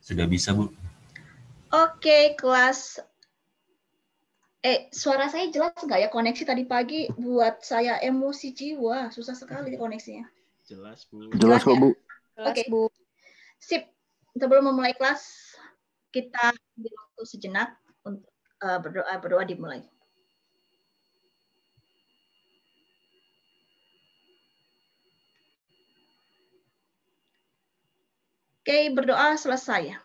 Sudah bisa, Bu. Oke, kelas. Suara saya jelas nggak ya? Koneksi tadi pagi buat saya emosi jiwa. Susah sekali koneksinya. Jelas, Bu. Jelas kok, ya? Bu. Oke, sip. Sebelum memulai kelas, kita ambil waktu sejenak untuk berdoa dimulai. Oke, berdoa selesai.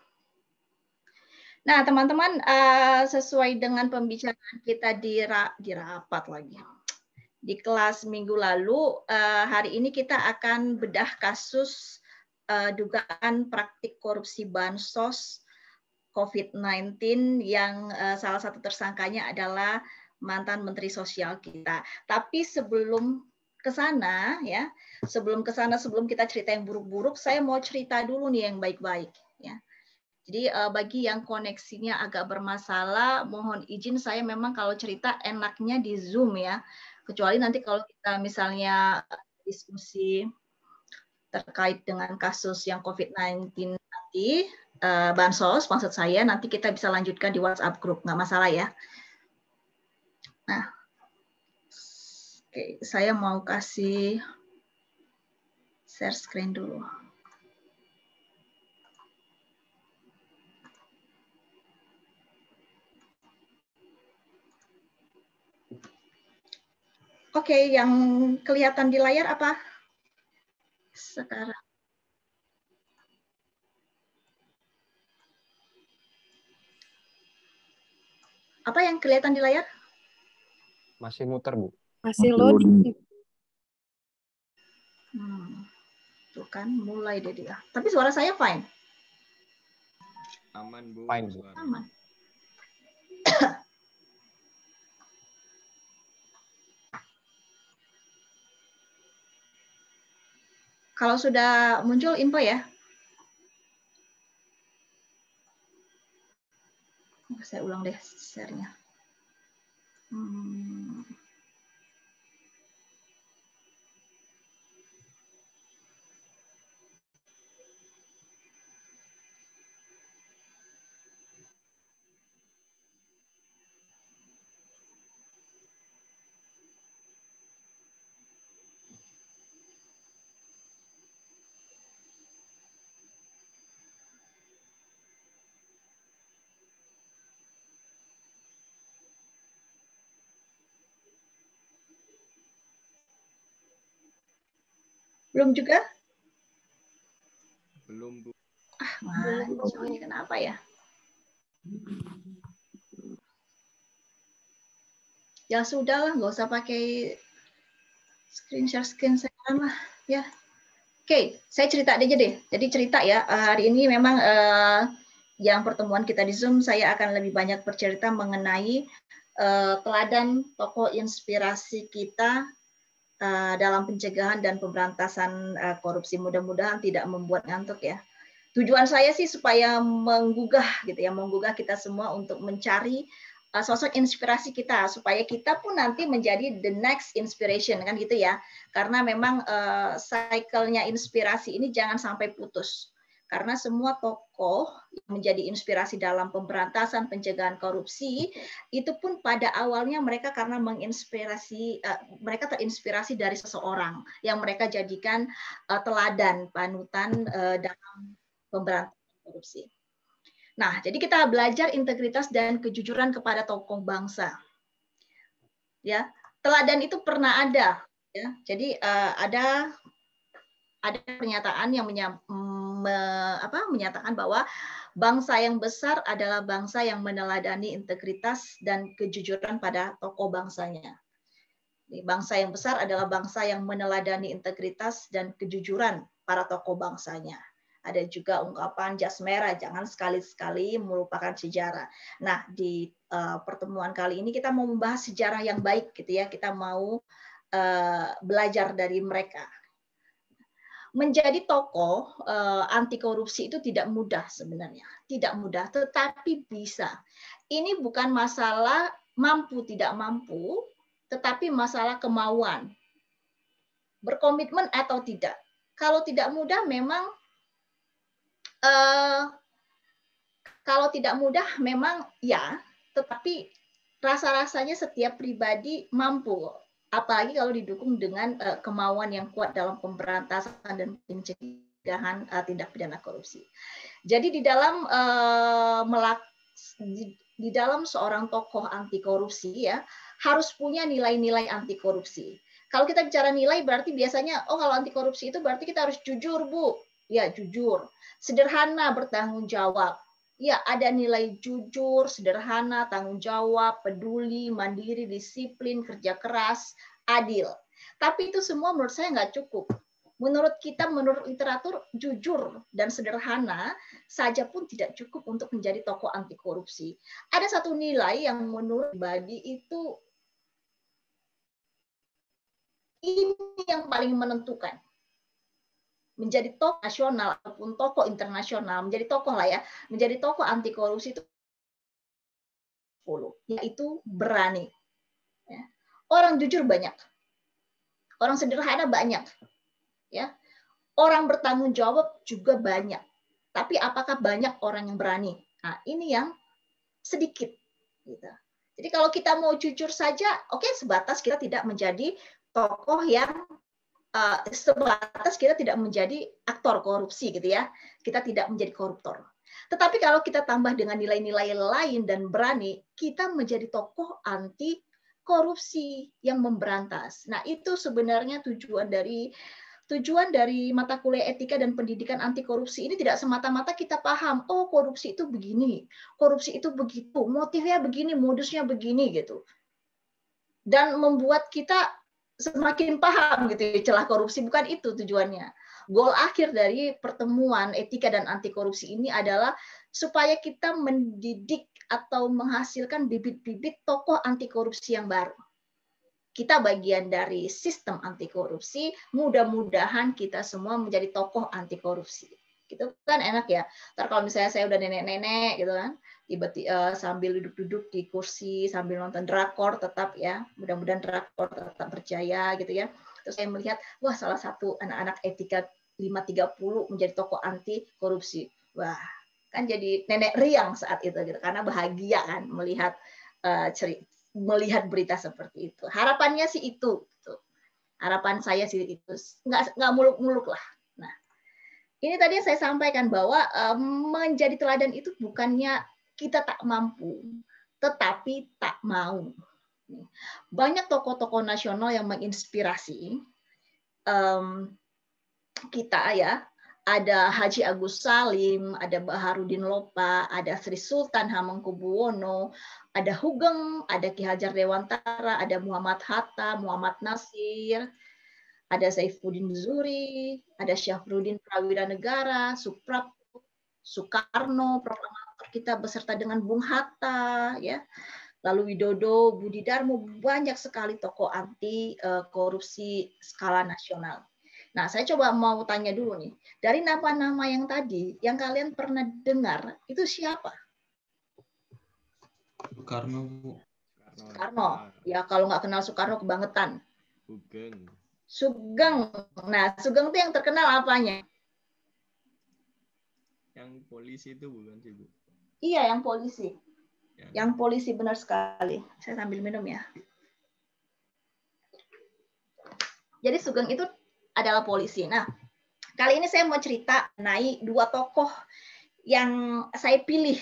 Nah, teman-teman, sesuai dengan pembicaraan kita di rapat lagi. Di kelas minggu lalu, hari ini kita akan bedah kasus dugaan praktik korupsi bansos COVID-19 yang salah satu tersangkanya adalah mantan Menteri Sosial kita. Tapi sebelum ke sana, ya, sebelum kita cerita yang buruk-buruk, saya mau cerita dulu nih yang baik-baik. Ya. Jadi bagi yang koneksinya agak bermasalah, mohon izin saya memang kalau cerita enaknya di Zoom ya. Kecuali nanti kalau kita misalnya diskusi terkait dengan kasus yang COVID-19 nanti, bansos maksud saya, nanti kita bisa lanjutkan di WhatsApp group, nggak masalah ya. Nah, oke, saya mau kasih share screen dulu. Oke, yang kelihatan di layar apa? Sekarang. Apa yang kelihatan di layar? Masih muter, Bu. Masih loading. Tuh kan, mulai deh dia. Tapi suara saya fine. Aman, Bu. Fine, Bu. Aman. Kalau sudah muncul info ya. Saya ulang deh share-nya. Belum juga? Belum, Bu. Ini kenapa ya? Ya sudahlah, nggak usah pakai screen saya lah, ya. Oke, saya cerita aja deh. Jadi cerita ya, hari ini memang yang pertemuan kita di Zoom, saya akan lebih banyak bercerita mengenai teladan tokoh inspirasi kita dalam pencegahan dan pemberantasan korupsi. Mudah-mudahan tidak membuat ngantuk ya. Tujuan saya sih supaya menggugah gitu ya, menggugah kita semua untuk mencari sosok inspirasi kita supaya kita pun nanti menjadi the next inspiration kan gitu ya. Karena memang cycle-nya inspirasi ini jangan sampai putus. Karena semua tokoh yang menjadi inspirasi dalam pemberantasan pencegahan korupsi itu pun pada awalnya mereka karena menginspirasi mereka terinspirasi dari seseorang yang mereka jadikan teladan panutan dalam pemberantasan korupsi. Nah, jadi kita belajar integritas dan kejujuran kepada tokoh bangsa. Ya, teladan itu pernah ada. Ya, jadi ada pernyataan yang menyatakan bahwa bangsa yang besar adalah bangsa yang meneladani integritas dan kejujuran pada tokoh bangsanya. Bangsa yang besar adalah bangsa yang meneladani integritas dan kejujuran para tokoh bangsanya. Ada juga ungkapan jas merah, jangan sekali-sekali melupakan sejarah. Nah, di pertemuan kali ini kita mau membahas sejarah yang baik gitu ya. Kita mau belajar dari mereka. Menjadi tokoh anti korupsi itu tidak mudah sebenarnya. Tidak mudah, tetapi bisa. Ini bukan masalah mampu tidak mampu, tetapi masalah kemauan. Berkomitmen atau tidak. Kalau tidak mudah memang Kalau tidak mudah memang ya, tetapi rasa-rasanya setiap pribadi mampu, apalagi kalau didukung dengan kemauan yang kuat dalam pemberantasan dan pencegahan tindak pidana korupsi. Jadi di dalam di dalam seorang tokoh anti korupsi ya harus punya nilai-nilai anti korupsi. Kalau kita bicara nilai berarti biasanya kalau anti korupsi itu berarti kita harus jujur, Bu. Ya, jujur. Sederhana, bertanggung jawab. Ya, ada nilai jujur, sederhana, tanggung jawab, peduli, mandiri, disiplin, kerja keras, adil. Tapi itu semua menurut saya nggak cukup. Menurut kita, menurut literatur, jujur dan sederhana saja pun tidak cukup untuk menjadi tokoh anti korupsi. Ada satu nilai yang menurut pribadi itu ini yang paling menentukan. Menjadi tokoh nasional ataupun tokoh internasional, menjadi tokoh lah ya, menjadi tokoh anti korupsi itu 10, yaitu berani. Ya. Orang jujur banyak, orang sederhana banyak, ya. Orang bertanggung jawab juga banyak. Tapi apakah banyak orang yang berani? Nah, ini yang sedikit. Gitu. Jadi kalau kita mau jujur saja, oke, sebatas kita tidak menjadi tokoh yang sebatas kita tidak menjadi aktor korupsi gitu ya. Kita tidak menjadi koruptor. Tetapi kalau kita tambah dengan nilai-nilai lain dan berani, kita menjadi tokoh anti korupsi yang memberantas. Nah, itu sebenarnya tujuan dari mata kuliah etika dan pendidikan anti korupsi ini tidak semata-mata kita paham, oh korupsi itu begini, korupsi itu begitu, motifnya begini, modusnya begini gitu. Dan membuat kita semakin paham gitu ya celah korupsi, bukan itu tujuannya. Goal akhir dari pertemuan etika dan anti korupsi ini adalah supaya kita mendidik atau menghasilkan bibit-bibit tokoh anti korupsi yang baru. Kita bagian dari sistem anti korupsi, mudah-mudahan kita semua menjadi tokoh anti korupsi. Gitu kan enak ya. Ntar kalau misalnya saya udah nenek-nenek gitu kan, tiba-tiba sambil duduk-duduk di kursi sambil nonton drakor tetap ya, mudah-mudahan drakor tetap berjaya gitu ya. Terus saya melihat, wah salah satu anak-anak etika 530 menjadi tokoh anti korupsi. Wah, kan jadi nenek riang saat itu gitu karena bahagia kan melihat melihat berita seperti itu. Harapannya sih itu. Harapan saya sih itu. Nggak muluk-muluk lah. Nah, ini tadi saya sampaikan bahwa menjadi teladan itu bukannya kita tak mampu, tetapi tak mau. Banyak tokoh-tokoh nasional yang menginspirasi kita ya. Ada Haji Agus Salim, ada Baharudin Lopa, ada Sri Sultan Hamengkubuwono, ada Hugeng, ada Ki Hajar Dewantara, ada Muhammad Hatta, Muhammad Nasir, ada Saifuddin Zuri, ada Syafruddin Prawira Negara, Suprapto, Soekarno, proklamator kita beserta dengan Bung Hatta, ya. Lalu Widodo, Budi Darmo, banyak sekali tokoh anti korupsi skala nasional. Nah, saya coba mau tanya dulu nih, dari nama-nama yang tadi, yang kalian pernah dengar, itu siapa? Soekarno, Bu. Soekarno. Ya, kalau nggak kenal Soekarno, kebangetan. Sugeng. Sugeng. Nah, Sugeng itu yang terkenal apanya? Yang polisi itu bukan sih, Bu? Iya, yang polisi. Yang polisi, benar sekali. Saya sambil minum ya. Jadi Sugeng itu adalah polisi. Nah, kali ini saya mau cerita mengenai dua tokoh yang saya pilih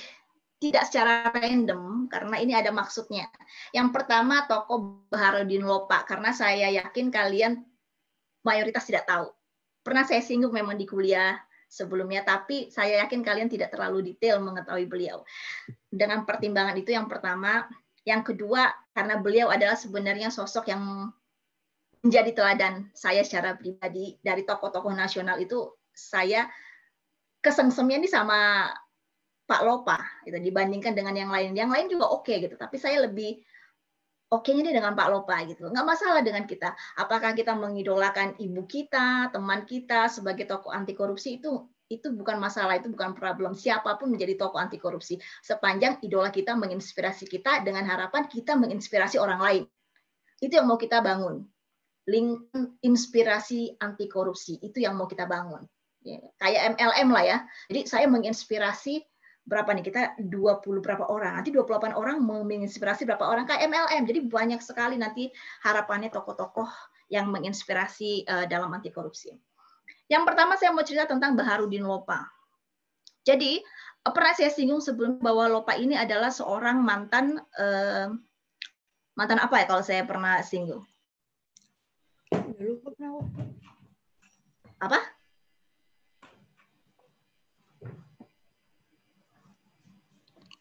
tidak secara random karena ini ada maksudnya. Yang pertama tokoh Baharudin Lopa karena saya yakin kalian mayoritas tidak tahu. Pernah saya singgung memang di kuliah sebelumnya, tapi saya yakin kalian tidak terlalu detail mengetahui beliau. Dengan pertimbangan itu yang pertama. Yang kedua, karena beliau adalah sebenarnya sosok yang menjadi teladan saya secara pribadi. Dari tokoh-tokoh nasional itu saya kesengsemnya ini sama Pak Lopa gitu, dibandingkan dengan yang lain. Yang lain juga oke gitu, tapi saya lebih oke-nya dengan Pak Lopa gitu. Nggak masalah dengan kita. Apakah kita mengidolakan ibu kita, teman kita sebagai tokoh anti korupsi itu bukan masalah, itu bukan problem. Siapapun menjadi tokoh anti korupsi sepanjang idola kita menginspirasi kita dengan harapan kita menginspirasi orang lain. Itu yang mau kita bangun. Link inspirasi anti korupsi itu yang mau kita bangun. Ya, kayak MLM lah ya. Jadi saya menginspirasi berapa nih kita 20 berapa orang, nanti 28 orang menginspirasi berapa orang kayak MLM, jadi banyak sekali nanti harapannya tokoh-tokoh yang menginspirasi dalam anti korupsi. Yang pertama saya mau cerita tentang Baharudin Lopa. Jadi pernah saya singgung sebelum bahwa Lopa ini adalah seorang mantan apa ya kalau saya pernah singgung? Apa?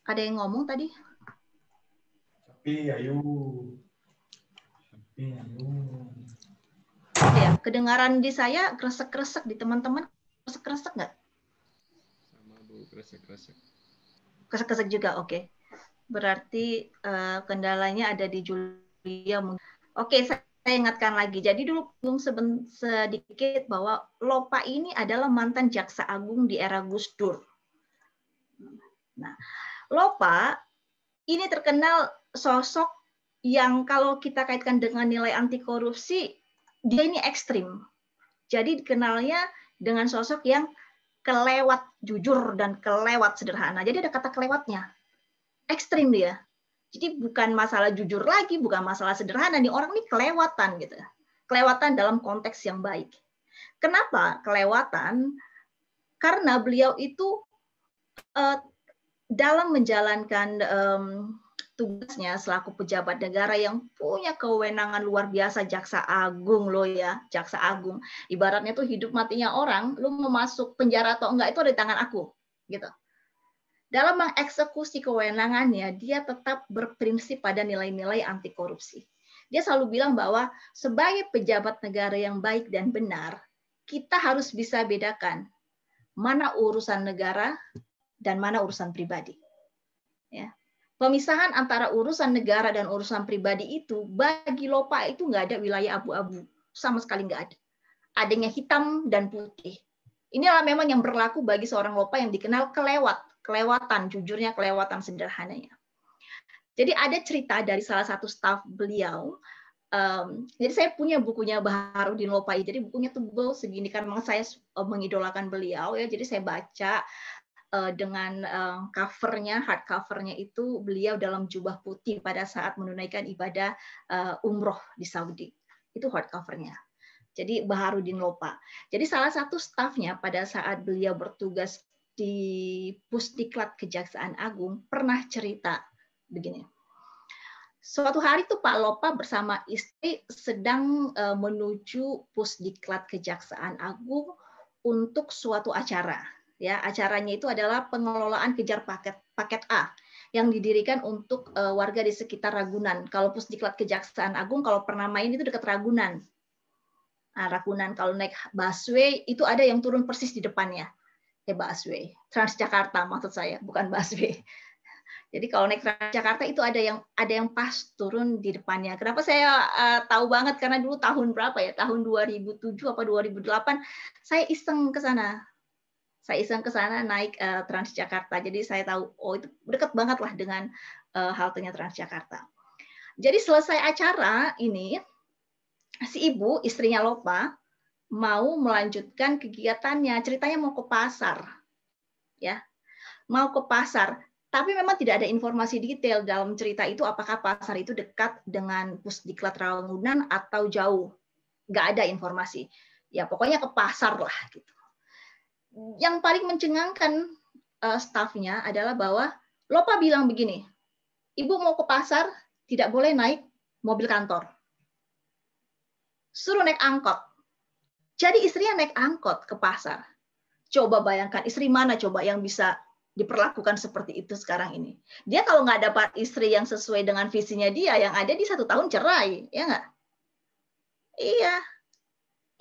Ada yang ngomong tadi? Sapi ayu. Ya, kedengaran di saya kresek-kresek, di teman-teman kresek-kresek nggak? Sama Bu, kresek-kresek. Kresek-kresek juga, oke. Berarti kendalanya ada di Julia. Oke, saya ingatkan lagi. Jadi dulu sedikit bahwa Lopa ini adalah mantan jaksa agung di era Gus Dur. Nah, Lopa ini terkenal sosok yang kalau kita kaitkan dengan nilai anti korupsi, dia ini ekstrim. Jadi dikenalnya dengan sosok yang kelewat jujur dan kelewat sederhana. Jadi ada kata kelewatnya. Ekstrim dia. Jadi bukan masalah jujur lagi, bukan masalah sederhana. Nih orang ini kelewatan gitu. Kelewatan dalam konteks yang baik. Kenapa kelewatan? Karena beliau itu dalam menjalankan tugasnya selaku pejabat negara yang punya kewenangan luar biasa, jaksa agung loh ya, jaksa agung. Ibaratnya tuh hidup matinya orang, lu mau masuk penjara atau enggak itu ada di tangan aku, gitu. Dalam mengeksekusi kewenangannya, dia tetap berprinsip pada nilai-nilai anti korupsi. Dia selalu bilang bahwa sebagai pejabat negara yang baik dan benar, kita harus bisa bedakan mana urusan negara dan mana urusan pribadi. Ya. Pemisahan antara urusan negara dan urusan pribadi itu bagi Lopa itu nggak ada wilayah abu-abu, sama sekali nggak ada. Adanya hitam dan putih. Inilah memang yang berlaku bagi seorang Lopa yang dikenal kelewatan, jujurnya kelewatan sederhananya. Jadi ada cerita dari salah satu staf beliau. Jadi saya punya bukunya Baharudin Lopa, jadi bukunya tebal segini kan, memang saya mengidolakan beliau ya, jadi saya baca. Dengan covernya, hard covernya itu beliau dalam jubah putih pada saat menunaikan ibadah umroh di Saudi. Itu hard covernya. Jadi Baharudin Lopa. Jadi salah satu stafnya pada saat beliau bertugas di Pusdiklat Kejaksaan Agung pernah cerita begini. Suatu hari tuh Pak Lopa bersama istri sedang menuju Pusdiklat Kejaksaan Agung untuk suatu acara. Ya, acaranya itu adalah pengelolaan kejar paket A yang didirikan untuk warga di sekitar Ragunan. Kalau Pusdiklat Kejaksaan Agung kalau pernah main itu dekat Ragunan. Nah, Ragunan kalau naik busway itu ada yang turun persis di depannya. Busway, Transjakarta maksud saya, bukan busway. Jadi kalau naik Transjakarta itu ada yang pas turun di depannya. Kenapa saya tahu banget karena dulu tahun berapa ya? Tahun 2007 apa 2008 saya iseng ke sana. Saya iseng ke sana naik Transjakarta. Jadi saya tahu, oh itu dekat banget lah dengan haltenya Transjakarta. Jadi selesai acara ini, si ibu, istrinya Lopa, mau melanjutkan kegiatannya. Ceritanya mau ke pasar. Ya, mau ke pasar. Tapi memang tidak ada informasi detail dalam cerita itu apakah pasar itu dekat dengan Pusdiklat Ragunan atau jauh. Nggak ada informasi. Ya pokoknya ke pasar lah gitu. Yang paling mencengangkan stafnya adalah bahwa Lopa bilang begini, ibu mau ke pasar, tidak boleh naik mobil kantor. Suruh naik angkot. Jadi istrinya naik angkot ke pasar. Coba bayangkan, istri mana coba yang bisa diperlakukan seperti itu sekarang ini. Dia kalau nggak dapat istri yang sesuai dengan visinya dia, yang ada di 1 tahun cerai, ya nggak? Iya.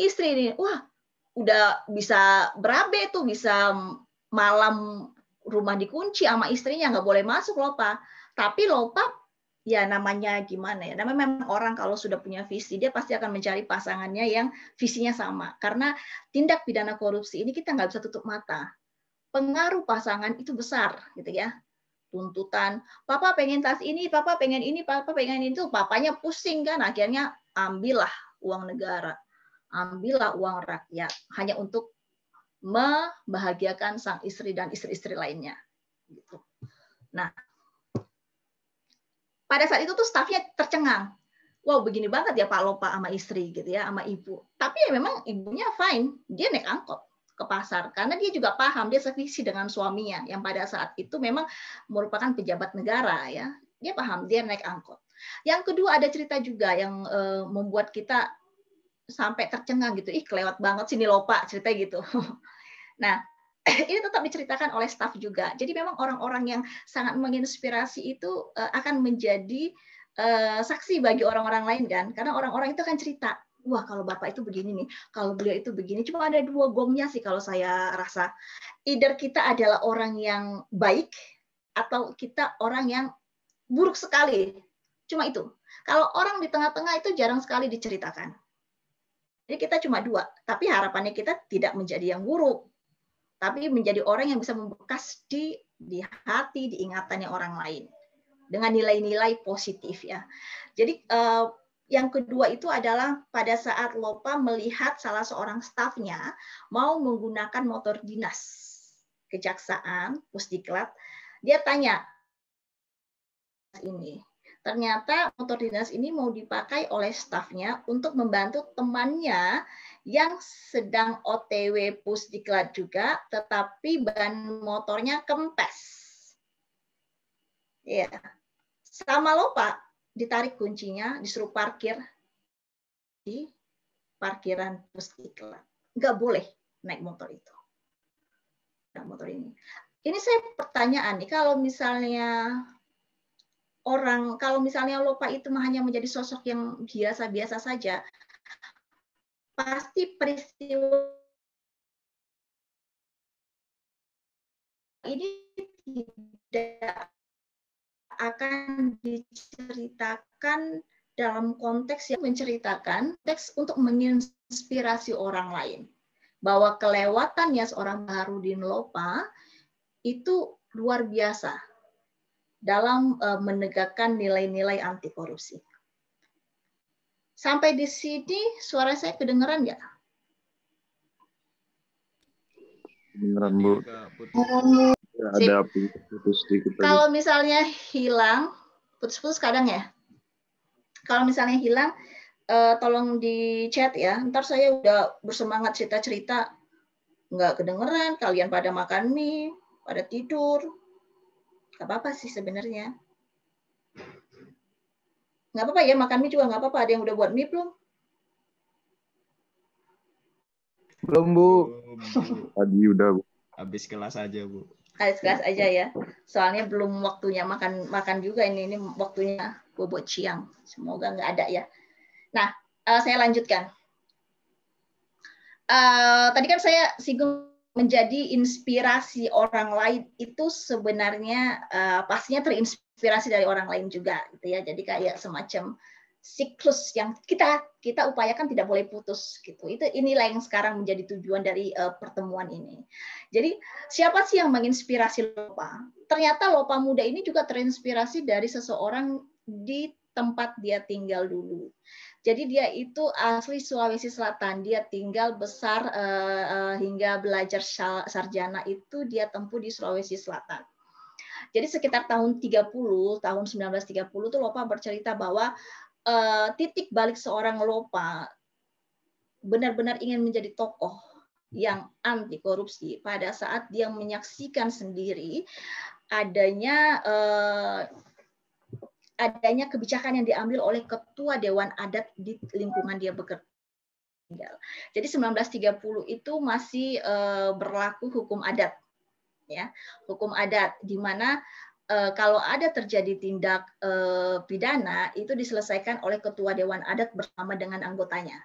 Istri ini, wah, udah bisa berabe tuh, bisa malam rumah dikunci sama istrinya, nggak boleh masuk Lopa. Tapi Lopa ya namanya gimana ya, namanya memang orang kalau sudah punya visi dia pasti akan mencari pasangannya yang visinya sama. Karena tindak pidana korupsi ini kita nggak bisa tutup mata. Pengaruh pasangan itu besar gitu ya. Tuntutan, papa pengen tas ini, papa pengen ini, papa pengen itu, papanya pusing kan, akhirnya ambillah uang negara. Ambillah uang rakyat hanya untuk membahagiakan sang istri dan istri-istri lainnya. Gitu. Nah, pada saat itu tuh stafnya tercengang. Wow, begini banget ya Pak Lopa sama istri gitu ya, sama ibu. Tapi ya memang ibunya fine, dia naik angkot ke pasar karena dia juga paham, dia sevisi dengan suaminya yang pada saat itu memang merupakan pejabat negara ya. Dia paham, dia naik angkot. Yang kedua ada cerita juga yang membuat kita sampai tercengang gitu. Ih, kelewat banget sini Lopa, cerita gitu. Nah, ini tetap diceritakan oleh staf juga. Jadi memang orang-orang yang sangat menginspirasi itu akan menjadi saksi bagi orang-orang lain kan. Karena orang-orang itu akan cerita, wah kalau Bapak itu begini nih, kalau beliau itu begini. Cuma ada dua gongnya sih kalau saya rasa. Either kita adalah orang yang baik atau kita orang yang buruk sekali. Cuma itu. Kalau orang di tengah-tengah itu jarang sekali diceritakan. Jadi kita cuma dua. Tapi harapannya kita tidak menjadi yang buruk, tapi menjadi orang yang bisa membekas di hati, di ingatannya orang lain dengan nilai-nilai positif ya. Jadi yang kedua itu adalah pada saat Lopa melihat salah seorang stafnya mau menggunakan motor dinas kejaksaan, Pusdiklat, dia tanya ini. Ternyata motor dinas ini mau dipakai oleh stafnya untuk membantu temannya yang sedang OTW Pusdiklat juga, tetapi ban motornya kempes. Ya, sama Lopa ditarik kuncinya, disuruh parkir di parkiran Pusdiklat. Nggak boleh naik motor itu. Nah, motor ini. Ini saya pertanyaan nih, kalau misalnya Lopa itu hanya menjadi sosok yang biasa-biasa saja, pasti peristiwa ini tidak akan diceritakan dalam konteks yang menceritakan teks untuk menginspirasi orang lain. Bahwa kelewatannya seorang Baharudin Lopa itu luar biasa dalam menegakkan nilai-nilai anti korupsi. Sampai di sini suara saya kedengeran nggak? Beneran Bu. Ya, ada putus sedikit tadi. Kalau misalnya hilang, putus-putus kadang ya. Kalau misalnya hilang, tolong di chat ya. Ntar saya udah bersemangat cerita-cerita, nggak kedengeran, kalian pada makan mie, pada tidur. Nggak apa-apa sih sebenarnya. Nggak apa-apa ya, makan mie juga nggak apa-apa. Ada yang udah buat mie belum? Belum, Bu. Tadi udah Bu. Habis kelas aja, Bu. Habis kelas aja ya. Soalnya belum waktunya makan juga ini waktunya bobot siang. Semoga nggak ada ya. Nah, saya lanjutkan. Tadi kan saya singgung menjadi inspirasi orang lain itu sebenarnya pastinya terinspirasi dari orang lain juga gitu ya. Jadi kayak semacam siklus yang kita upayakan tidak boleh putus gitu. Inilah yang sekarang menjadi tujuan dari pertemuan ini. Jadi siapa sih yang menginspirasi Lopa? Ternyata Lopa muda ini juga terinspirasi dari seseorang di tempat dia tinggal dulu. Jadi dia itu asli Sulawesi Selatan. Dia tinggal besar hingga belajar sarjana itu dia tempuh di Sulawesi Selatan. Jadi sekitar tahun 1930 tuh Lopa bercerita bahwa titik balik seorang Lopa benar-benar ingin menjadi tokoh yang anti korupsi pada saat dia menyaksikan sendiri adanya kebijakan yang diambil oleh ketua Dewan Adat di lingkungan dia bekerja. Jadi 1930 itu masih berlaku hukum adat, ya, hukum adat di mana kalau ada terjadi tindak pidana itu diselesaikan oleh ketua Dewan Adat bersama dengan anggotanya.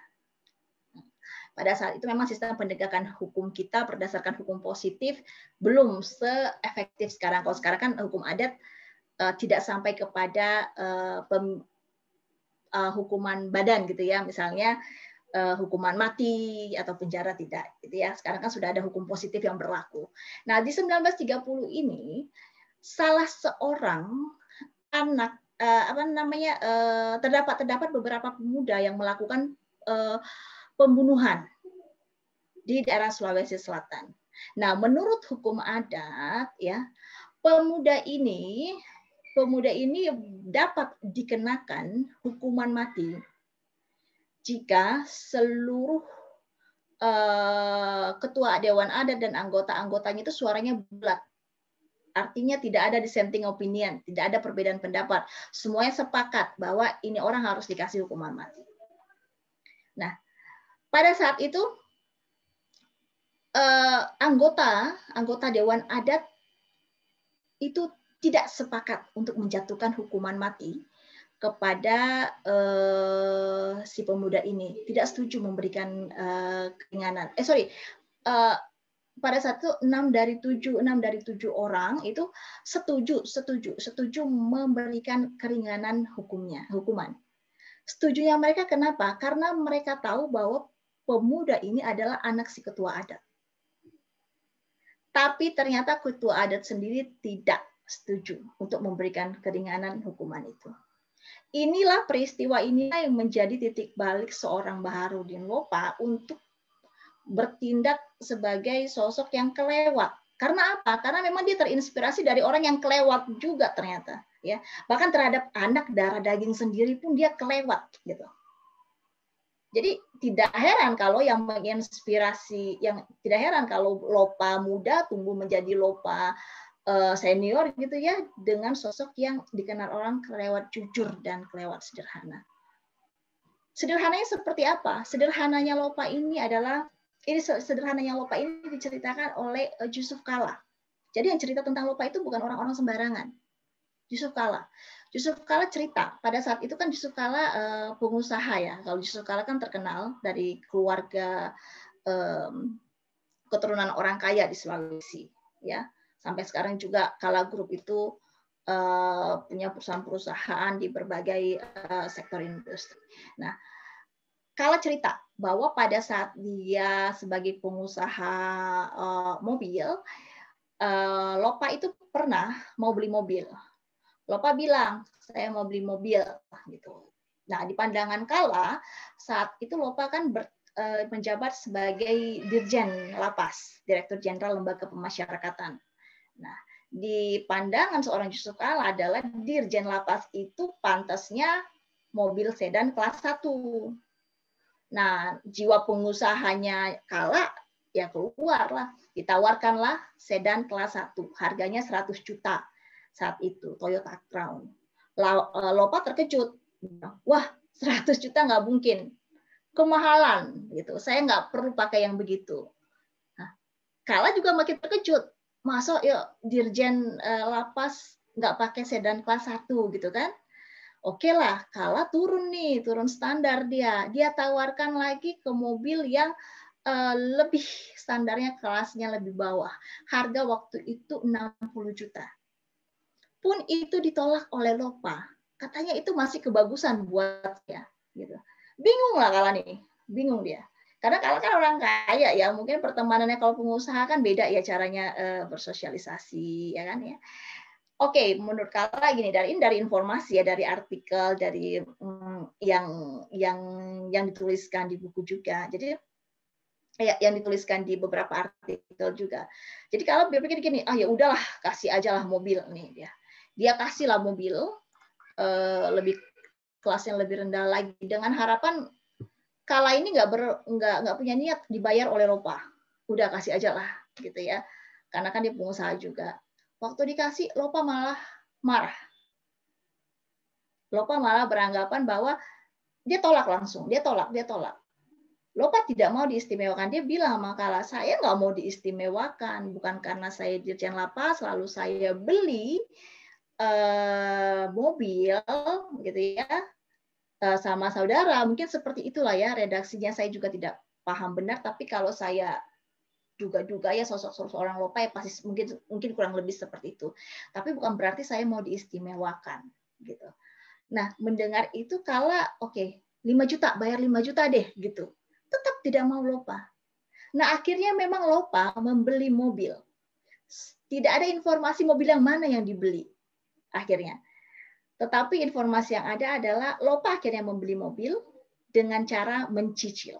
Pada saat itu memang sistem penegakan hukum kita berdasarkan hukum positif belum se-efektif sekarang. Kalau sekarang kan hukum adat tidak sampai kepada hukuman badan gitu ya, misalnya hukuman mati atau penjara tidak gitu ya. Sekarang kan sudah ada hukum positif yang berlaku. Nah, di 1930 ini salah seorang anak terdapat beberapa pemuda yang melakukan pembunuhan di daerah Sulawesi Selatan. Nah, menurut hukum adat ya, pemuda ini dapat dikenakan hukuman mati jika seluruh ketua Dewan Adat dan anggota-anggotanya itu suaranya bulat. Artinya tidak ada dissenting opinion, tidak ada perbedaan pendapat. Semuanya sepakat bahwa ini orang harus dikasih hukuman mati. Nah, pada saat itu anggota Dewan Adat itu tidak sepakat untuk menjatuhkan hukuman mati kepada si pemuda ini, tidak setuju memberikan keringanan. Pada saat itu 6 dari 7 orang itu setuju memberikan keringanan hukuman. Setujunya mereka kenapa? Karena mereka tahu bahwa pemuda ini adalah anak si ketua adat. Tapi ternyata ketua adat sendiri tidak setuju untuk memberikan keringanan hukuman itu. Inilah peristiwa inilah yang menjadi titik balik seorang Baharudin Lopa untuk bertindak sebagai sosok yang kelewat. Karena apa? Karena memang dia terinspirasi dari orang yang kelewat juga ternyata, ya. Bahkan terhadap anak darah daging sendiri pun dia kelewat, gitu. Jadi tidak heran kalau yang menginspirasi, tidak heran kalau Lopa muda tumbuh menjadi Lopa senior gitu ya, dengan sosok yang dikenal orang kelewat jujur dan kelewat sederhana. Sederhananya seperti apa? Sederhananya Lopa ini diceritakan oleh Yusuf Kala. Jadi yang cerita tentang Lopa itu bukan orang-orang sembarangan. Yusuf Kala cerita pada saat itu kan Yusuf Kala pengusaha ya. Kalau Yusuf Kala kan terkenal dari keluarga keturunan orang kaya di Sulawesi, ya. Sampai sekarang juga Kala Group itu punya perusahaan-perusahaan di berbagai sektor industri. Nah, Kala cerita bahwa pada saat dia sebagai pengusaha mobil, Lopa itu pernah mau beli mobil. Lopa bilang, saya mau beli mobil, gitu. Nah, di pandangan Kala saat itu Lopa kan menjabat sebagai Dirjen Lapas, Direktur Jenderal Lembaga Pemasyarakatan. Nah, di pandangan seorang Yusuf Kala adalah Dirjen Lapas itu pantasnya mobil sedan kelas 1. Nah, jiwa pengusahanya Kala ya keluarlah, ditawarkanlah sedan kelas 1, harganya 100 juta saat itu, Toyota Crown. Lopa terkejut, wah 100 juta nggak mungkin, kemahalan gitu, saya nggak perlu pakai yang begitu. Nah, Kala juga makin terkejut, masa ya Dirjen Lapas nggak pakai sedan kelas 1 gitu kan? Oke lah, Kala turun standar dia tawarkan lagi ke mobil yang lebih standarnya kelasnya lebih bawah. Harga waktu itu 60 juta. Pun itu ditolak oleh Lopa. Katanya itu masih kebagusan buat dia. Gitu. Bingung lah Kala nih, bingung dia. Karena Kala kan orang kaya ya, mungkin pertemanannya kalau pengusaha kan beda ya caranya bersosialisasi, ya kan ya. Oke, menurut Kala gini, dari informasi ya, dari artikel, dari yang dituliskan di buku juga. Jadi yang dituliskan di beberapa artikel juga. Jadi Kala berpikir gini, ya udahlah, kasih aja lah mobil nih dia. Dia kasihlah mobil lebih kelasnya lebih rendah lagi dengan harapan Kala ini nggak punya niat dibayar oleh Lopa. Udah kasih aja lah gitu ya. Karena kan dia pengusaha juga. Waktu dikasih, Lopa malah marah. Lopa malah beranggapan bahwa dia tolak langsung, dia tolak. Lopa tidak mau diistimewakan. Dia bilang sama Kala, saya nggak mau diistimewakan, bukan karena saya Dirjen Lapas, lalu saya beli mobil, gitu ya, sama saudara. Mungkin seperti itulah ya redaksinya. Saya juga tidak paham benar, tapi kalau saya duga-duga ya sosok seorang Lopa ya pasti mungkin kurang lebih seperti itu. Tapi bukan berarti saya mau diistimewakan gitu. Nah, mendengar itu Kala oke, 5 juta, bayar 5 juta deh gitu. Tetap tidak mau Lopa. Nah, akhirnya memang Lopa membeli mobil. Tidak ada informasi mobil yang mana yang dibeli akhirnya. Tetapi informasi yang ada adalah Lopa akhirnya membeli mobil dengan cara mencicil.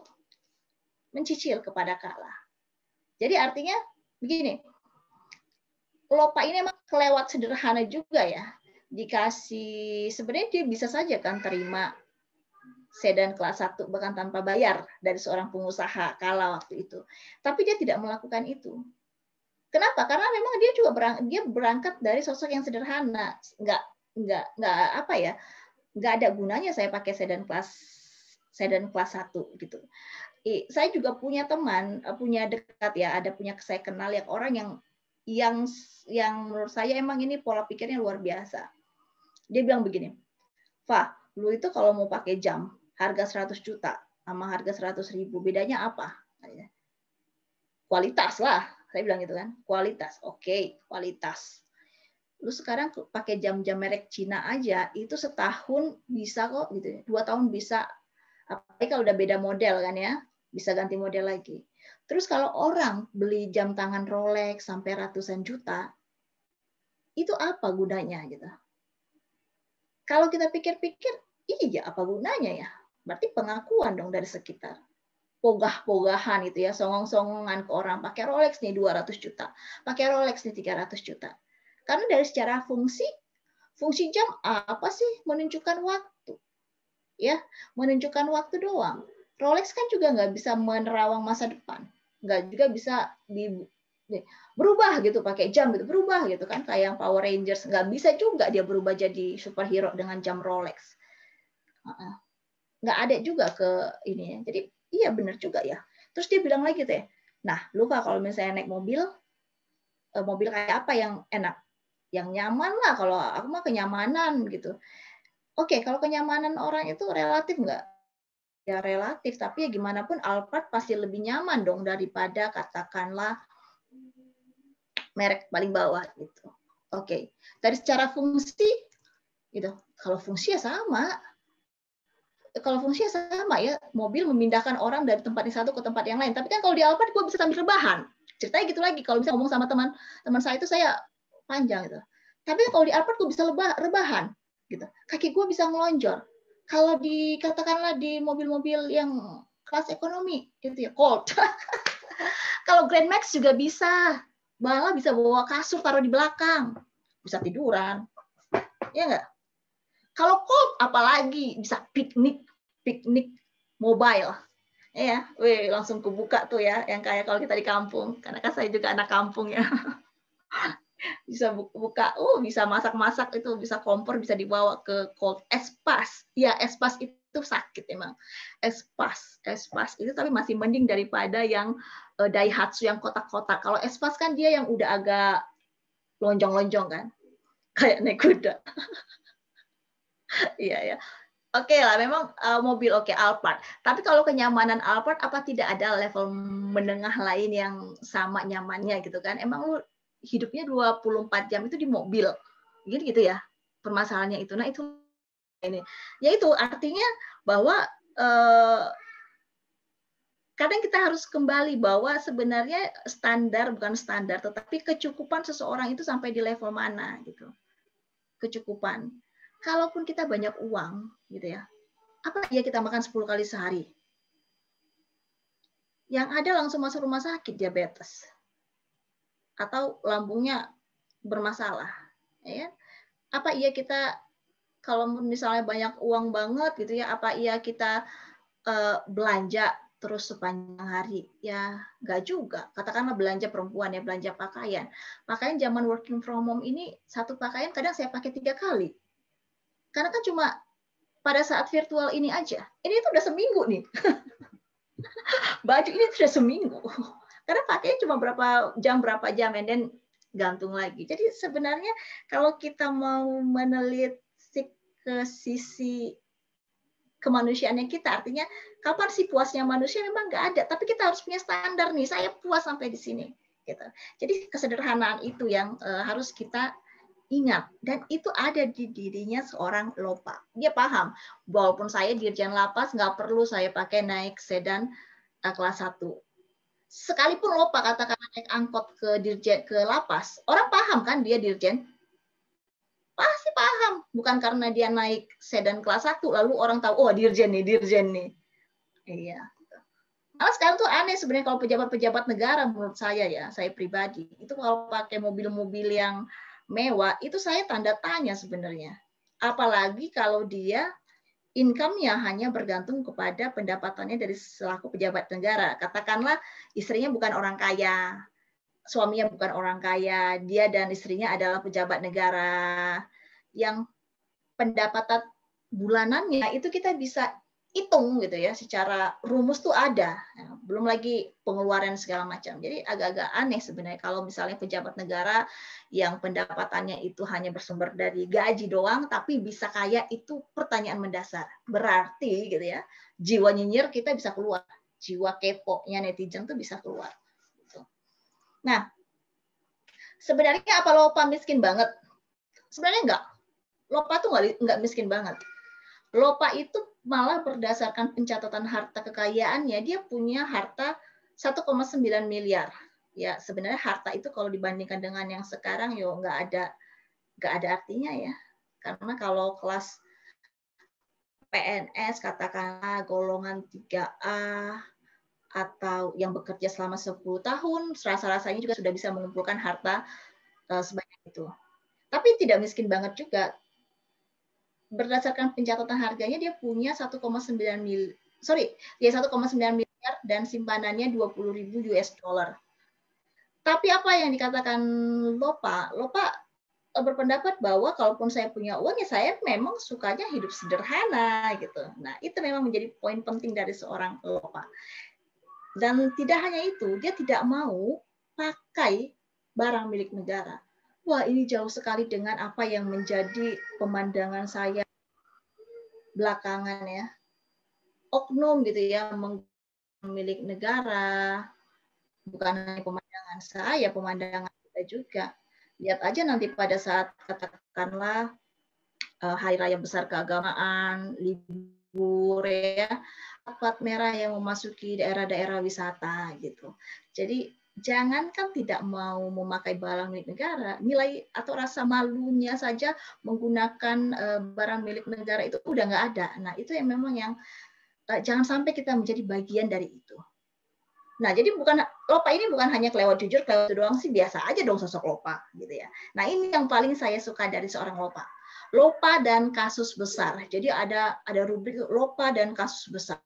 Mencicil kepada Kala. Jadi artinya begini, Lopa ini emang kelewat sederhana juga ya. Dikasih, sebenarnya dia bisa saja kan terima sedan kelas 1 bahkan tanpa bayar dari seorang pengusaha kala waktu itu. Tapi dia tidak melakukan itu. Kenapa? Karena memang dia juga berangkat dari sosok yang sederhana. Nggak apa ya? Nggak ada gunanya saya pakai sedan kelas 1 gitu. Saya juga punya teman, punya dekat ya, saya kenal yang orang yang menurut saya emang ini pola pikirnya luar biasa. Dia bilang begini, "Fa, lu itu kalau mau pakai jam harga 100 juta sama harga 100.000, bedanya apa?" Kualitas lah, saya bilang gitu kan. Kualitas, oke, kualitas. Lu sekarang pakai jam-jam merek Cina aja, itu setahun bisa kok gitu, 2 tahun bisa. Apalagi kalau udah beda model kan ya, bisa ganti model lagi. Terus kalau orang beli jam tangan Rolex sampai ratusan juta, itu apa gunanya gitu? Kalau kita pikir-pikir, iya apa gunanya ya? Berarti pengakuan dong dari sekitar. Pogah-pogahan itu ya, songong-songongan ke orang, pakai Rolex nih 200 juta, pakai Rolex nih 300 juta. Karena dari secara fungsi jam apa sih? Menunjukkan waktu. Ya, menunjukkan waktu doang. Rolex kan juga nggak bisa menerawang masa depan. Nggak juga bisa berubah gitu pakai jam gitu, berubah gitu kan, kayak yang Power Rangers, nggak bisa juga dia berubah jadi superhero dengan jam Rolex. Nggak ada juga ke ini ya. Jadi iya benar juga ya. Terus dia bilang lagi teh, nah lupa kalau misalnya naik mobil kayak apa yang enak? Yang nyaman lah, kalau aku mah kenyamanan gitu. Oke, kalau kenyamanan orang itu relatif nggak? Ya relatif, tapi ya gimana pun Alphard pasti lebih nyaman dong daripada katakanlah merek paling bawah gitu. Oke, dari secara fungsi gitu. Kalau fungsi ya sama. Kalau fungsi ya sama ya, mobil memindahkan orang dari tempat yang satu ke tempat yang lain. Tapi kan kalau di Alphard gue bisa sambil rebahan. Ceritanya gitu lagi. Kalau bisa ngomong sama teman saya itu saya panjang gitu. Tapi kalau di Alphard gue bisa rebahan gitu. Kaki gue bisa ngelonjor. Kalau katakanlah di mobil-mobil yang kelas ekonomi gitu ya, Colt. Kalau Grand Max juga bisa. Malah bisa bawa kasur taruh di belakang. Bisa tiduran. Ya enggak? Kalau Colt apalagi bisa piknik mobile. Ya, langsung kebuka tuh ya, yang kayak kalau kita di kampung. Karena kan saya juga anak kampung ya. Bisa buka, bisa masak-masak itu, bisa kompor, bisa dibawa ke Colt. Espas. Ya, Espas itu sakit emang. Espas itu tapi masih mending daripada yang Daihatsu yang kotak-kotak. Kalau Espas kan dia yang udah agak lonjong-lonjong kan. Kayak naik kuda. Iya ya. Oke lah, memang mobil oke, Alphard. Tapi kalau kenyamanan Alphard, apa tidak ada level menengah lain yang sama nyamannya gitu kan? Emang lu hidupnya 24 jam itu di mobil. Gitu ya permasalahannya itu. Nah itu ini. Ya itu artinya bahwa kadang kita harus kembali bahwa sebenarnya bukan standar, tetapi kecukupan seseorang itu sampai di level mana gitu. Kecukupan. Kalaupun kita banyak uang gitu ya. Apa ya kita makan 10 kali sehari? Yang ada langsung masuk rumah sakit diabetes. Atau lambungnya bermasalah. Ya. Apa iya kita, kalau misalnya banyak uang banget gitu ya, apa iya kita belanja terus sepanjang hari? Ya nggak juga. Katakanlah belanja perempuan ya, belanja pakaian. Pakaian zaman working from home ini, satu pakaian kadang saya pakai 3 kali. Karena kan cuma pada saat virtual ini aja. Ini tuh udah seminggu nih. Baju ini sudah seminggu. Karena pakainya cuma berapa jam, and then gantung lagi. Jadi sebenarnya kalau kita mau menelit ke sisi kemanusiaannya kita, artinya kapan sih puasnya manusia, memang nggak ada. Tapi kita harus punya standar nih, saya puas sampai di sini. Gitu. Jadi kesederhanaan itu yang harus kita ingat, dan itu ada di dirinya seorang Lopa. Dia paham, walaupun saya dirjen lapas, nggak perlu saya pakai naik sedan kelas 1. Sekalipun Lopa katakan naik angkot ke lapas, orang paham kan dia dirjen? Pasti paham. Bukan karena dia naik sedan kelas 1, lalu orang tahu, oh dirjen nih. Iya. Malah sekarang tuh aneh sebenarnya kalau pejabat-pejabat negara menurut saya ya, saya pribadi. Itu kalau pakai mobil-mobil yang mewah, itu saya tanda tanya sebenarnya. Apalagi kalau dia income-nya hanya bergantung kepada pendapatannya dari selaku pejabat negara. Katakanlah istrinya bukan orang kaya, suaminya bukan orang kaya, dia dan istrinya adalah pejabat negara yang pendapatan bulanannya itu kita bisa hitung gitu ya, secara rumus tuh ada, belum lagi pengeluaran segala macam. Jadi agak-agak aneh sebenarnya kalau misalnya pejabat negara yang pendapatannya itu hanya bersumber dari gaji doang, tapi bisa kaya, itu pertanyaan mendasar. Berarti gitu ya, jiwa nyinyir kita bisa keluar, jiwa kepo-nya netizen tuh bisa keluar. Nah, sebenarnya apa Lopa miskin banget? Sebenarnya enggak. Lopa tuh enggak miskin banget. Lopa itu malah berdasarkan pencatatan harta kekayaannya, dia punya harta 1,9 miliar. Ya, sebenarnya harta itu kalau dibandingkan dengan yang sekarang yo nggak ada artinya ya. Karena kalau kelas PNS katakanlah golongan 3A atau yang bekerja selama 10 tahun, rasa-rasanya juga sudah bisa mengumpulkan harta sebanyak itu. Tapi tidak miskin banget juga. Berdasarkan pencatatan harganya dia punya 1,9 miliar dan simpanannya 20.000 US dollar. Tapi apa yang dikatakan Lopa? Lopa berpendapat bahwa kalaupun saya punya uang ya saya memang sukanya hidup sederhana gitu. Nah, itu memang menjadi poin penting dari seorang Lopa. Dan tidak hanya itu, dia tidak mau pakai barang milik negara. Wah, ini jauh sekali dengan apa yang menjadi pemandangan saya belakangan ya. Oknum gitu ya, milik negara, bukan hanya pemandangan saya, pemandangan kita juga. Lihat aja nanti pada saat katakanlah hari raya besar keagamaan, libur ya, plat merah yang memasuki daerah-daerah wisata gitu. Jadi jangankan tidak mau memakai barang milik negara, nilai atau rasa malunya saja menggunakan barang milik negara itu udah nggak ada. Nah, itu yang memang yang jangan sampai kita menjadi bagian dari itu. Nah, jadi Lopa ini bukan hanya kelewat jujur, kelewat doang sih, biasa aja dong sosok Lopa gitu ya. Nah, ini yang paling saya suka dari seorang Lopa. Lopa dan kasus besar. Jadi ada rubrik Lopa dan kasus besar.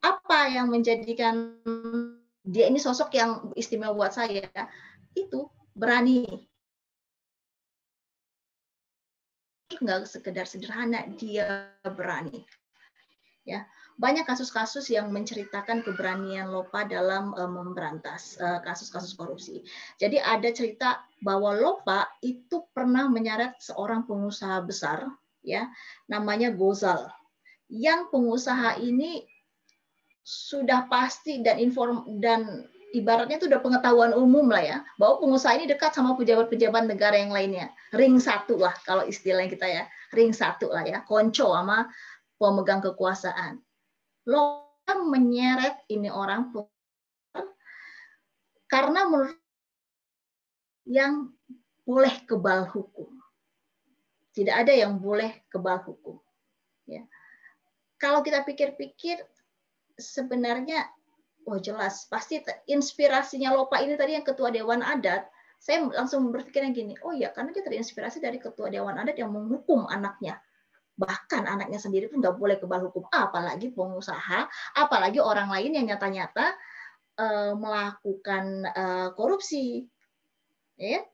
Apa yang menjadikan dia ini sosok yang istimewa buat saya? Itu berani. Nggak sekedar sederhana, dia berani. Ya, banyak kasus-kasus yang menceritakan keberanian Lopa dalam memberantas kasus-kasus korupsi. Jadi ada cerita bahwa Lopa itu pernah menyeret seorang pengusaha besar, ya, namanya Gozal. Yang pengusaha ini sudah pasti dan ibaratnya itu udah pengetahuan umum lah ya, bahwa pengusaha ini dekat sama pejabat-pejabat negara yang lainnya. Ring satu lah kalau istilahnya kita ya, ring satu lah ya, konco sama pemegang kekuasaan. Lopa menyeret ini orang karena menurut yang boleh kebal hukum. Tidak ada yang boleh kebal hukum. Ya. Kalau kita pikir-pikir, sebenarnya, jelas, pasti inspirasinya Lopa ini tadi yang ketua Dewan Adat, saya langsung berpikirnya gini, oh ya, karena dia terinspirasi dari ketua Dewan Adat yang menghukum anaknya. Bahkan anaknya sendiri pun nggak boleh kebal hukum, apalagi pengusaha, apalagi orang lain yang nyata-nyata melakukan korupsi. Ya,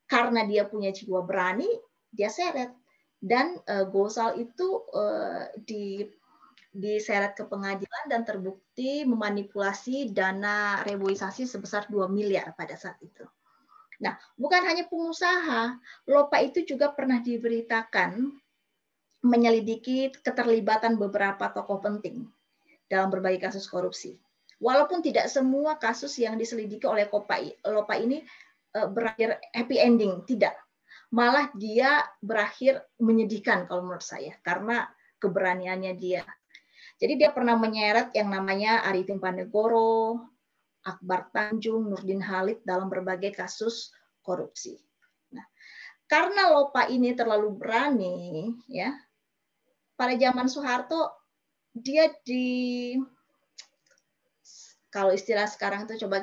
karena dia punya jiwa berani, dia seret. Dan Gozal itu diseret ke pengadilan dan terbukti memanipulasi dana reboisasi sebesar 2 miliar pada saat itu. Nah, bukan hanya pengusaha, Lopa itu juga pernah diberitakan menyelidiki keterlibatan beberapa tokoh penting dalam berbagai kasus korupsi. Walaupun tidak semua kasus yang diselidiki oleh Lopa ini berakhir happy ending, tidak. Malah dia berakhir menyedihkan kalau menurut saya, karena keberaniannya dia. Jadi dia pernah menyeret yang namanya Arifin Panegoro, Akbar Tanjung, Nurdin Halid dalam berbagai kasus korupsi. Nah, karena Lopa ini terlalu berani, ya, pada zaman Soeharto dia kalau istilah sekarang itu coba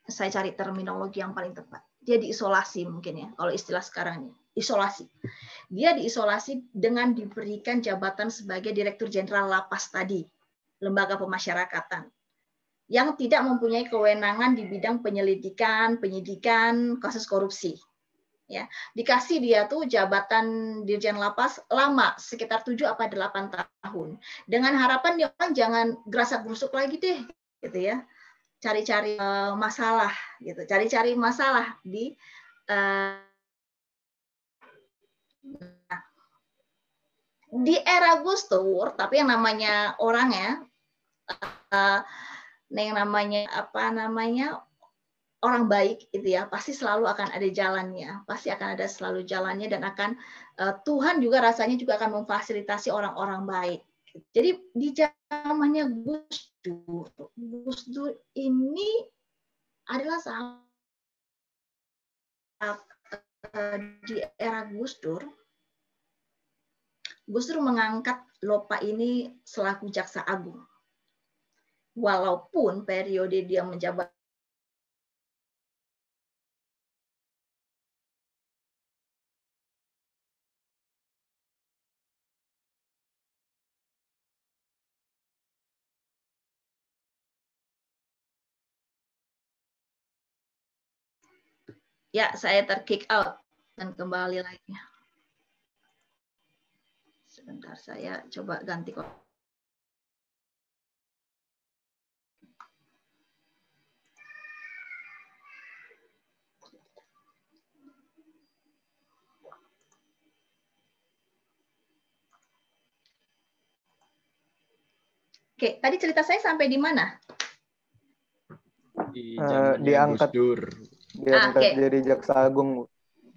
saya cari terminologi yang paling tepat. Dia diisolasi mungkin ya, kalau istilah sekarang isolasi. Dia diisolasi dengan diberikan jabatan sebagai Direktur Jenderal Lapas tadi, Lembaga Pemasyarakatan, yang tidak mempunyai kewenangan di bidang penyelidikan, penyidikan kasus korupsi. Ya, dikasih dia tuh jabatan Dirjen Lapas lama, sekitar 7 apa 8 tahun. Dengan harapan dia jangan gerasak-gerusuk lagi deh, gitu ya. Cari-cari masalah gitu, cari-cari masalah di era Gus Dur, tapi yang namanya orang ya, yang namanya orang baik itu ya, pasti selalu akan ada jalannya, pasti akan ada selalu jalannya, dan akan Tuhan juga rasanya juga akan memfasilitasi orang-orang baik. Jadi di zamannya Gus Dur ini adalah saat di era Gus Dur mengangkat Lopa ini selaku Jaksa Agung. Walaupun periode dia menjabat ya, saya terkick out dan kembali lagi. Sebentar, saya coba ganti kok. Oke, tadi cerita saya sampai di mana? Di zamannya Gus Dur. Diangkat jadi Jaksa Agung.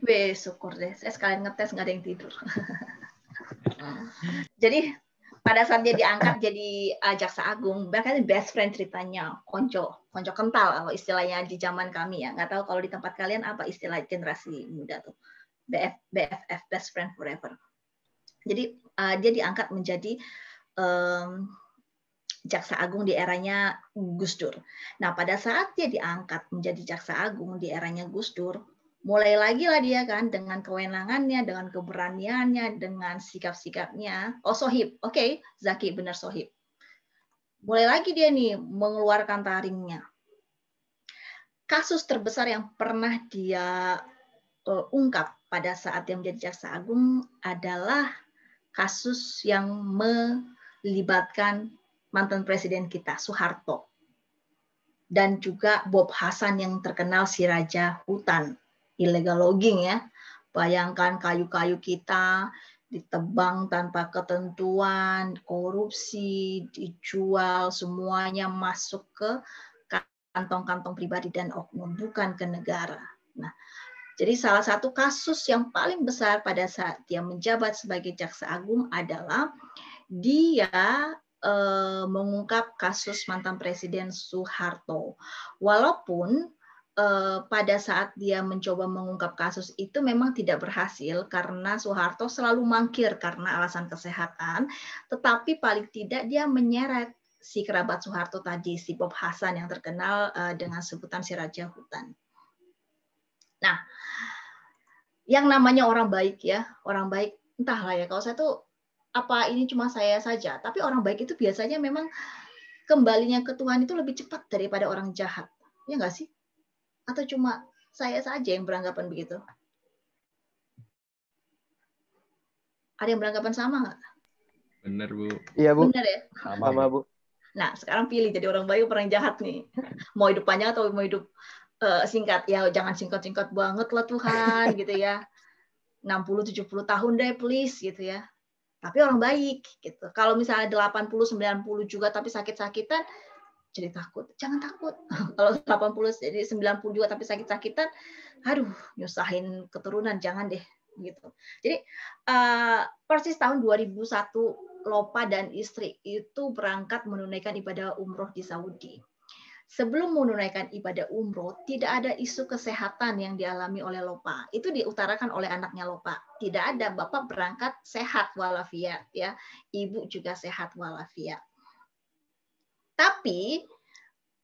Weh, syukur deh. Saya sekalian ngetes nggak ada yang tidur. Jadi pada saat dia diangkat jadi Jaksa Agung, bahkan best friend ceritanya, konco kental kalau istilahnya di zaman kami ya. Nggak tahu kalau di tempat kalian apa istilah generasi muda tuh. BFF, best friend forever. Jadi dia diangkat menjadi Jaksa Agung di eranya Gus Dur. Nah, pada saat dia diangkat menjadi Jaksa Agung di eranya Gus Dur, mulai lagi lah dia kan dengan kewenangannya, dengan keberaniannya, dengan sikap-sikapnya. Oh, Sohib. Oke, Zaki benar Sohib. Mulai lagi dia nih mengeluarkan taringnya. Kasus terbesar yang pernah dia ungkap pada saat dia menjadi Jaksa Agung adalah kasus yang melibatkan mantan presiden kita, Soeharto. Dan juga Bob Hasan yang terkenal si Raja Hutan, illegal logging ya. Bayangkan kayu-kayu kita ditebang tanpa ketentuan, korupsi, dijual, semuanya masuk ke kantong-kantong pribadi dan oknum, bukan ke negara. Nah, jadi salah satu kasus yang paling besar pada saat dia menjabat sebagai Jaksa Agung adalah dia mengungkap kasus mantan Presiden Soeharto. Walaupun pada saat dia mencoba mengungkap kasus itu memang tidak berhasil karena Soeharto selalu mangkir karena alasan kesehatan, tetapi paling tidak dia menyeret si kerabat Soeharto tadi, si Bob Hasan yang terkenal dengan sebutan si Raja Hutan. Nah, yang namanya orang baik ya, orang baik entahlah ya, kalau saya tuh apa ini cuma saya saja, tapi orang baik itu biasanya memang kembalinya ke Tuhan itu lebih cepat daripada orang jahat. Ya nggak sih? Atau cuma saya saja yang beranggapan begitu? Ada yang beranggapan sama nggak? Benar, Bu. Iya, Bu. Benar ya? Sama, Bu. Nah, sekarang pilih jadi orang baik atau orang jahat nih. Mau hidup panjang atau mau hidup singkat? Ya jangan singkat-singkat banget lah Tuhan, gitu ya. 60-70 tahun deh, please, gitu ya. Tapi orang baik gitu. Kalau misalnya 80-90 juga tapi sakit-sakitan, jadi takut. Jangan takut. Kalau 80 jadi 90 juga tapi sakit-sakitan, aduh, nyusahin keturunan, jangan deh gitu. Jadi persis tahun 2001 Lopa dan istri itu berangkat menunaikan ibadah umroh di Saudi. Sebelum menunaikan ibadah umroh, tidak ada isu kesehatan yang dialami oleh Lopa. Itu diutarakan oleh anaknya Lopa. Tidak ada, Bapak berangkat sehat walafiat, ya. Ibu juga sehat walafiat. Tapi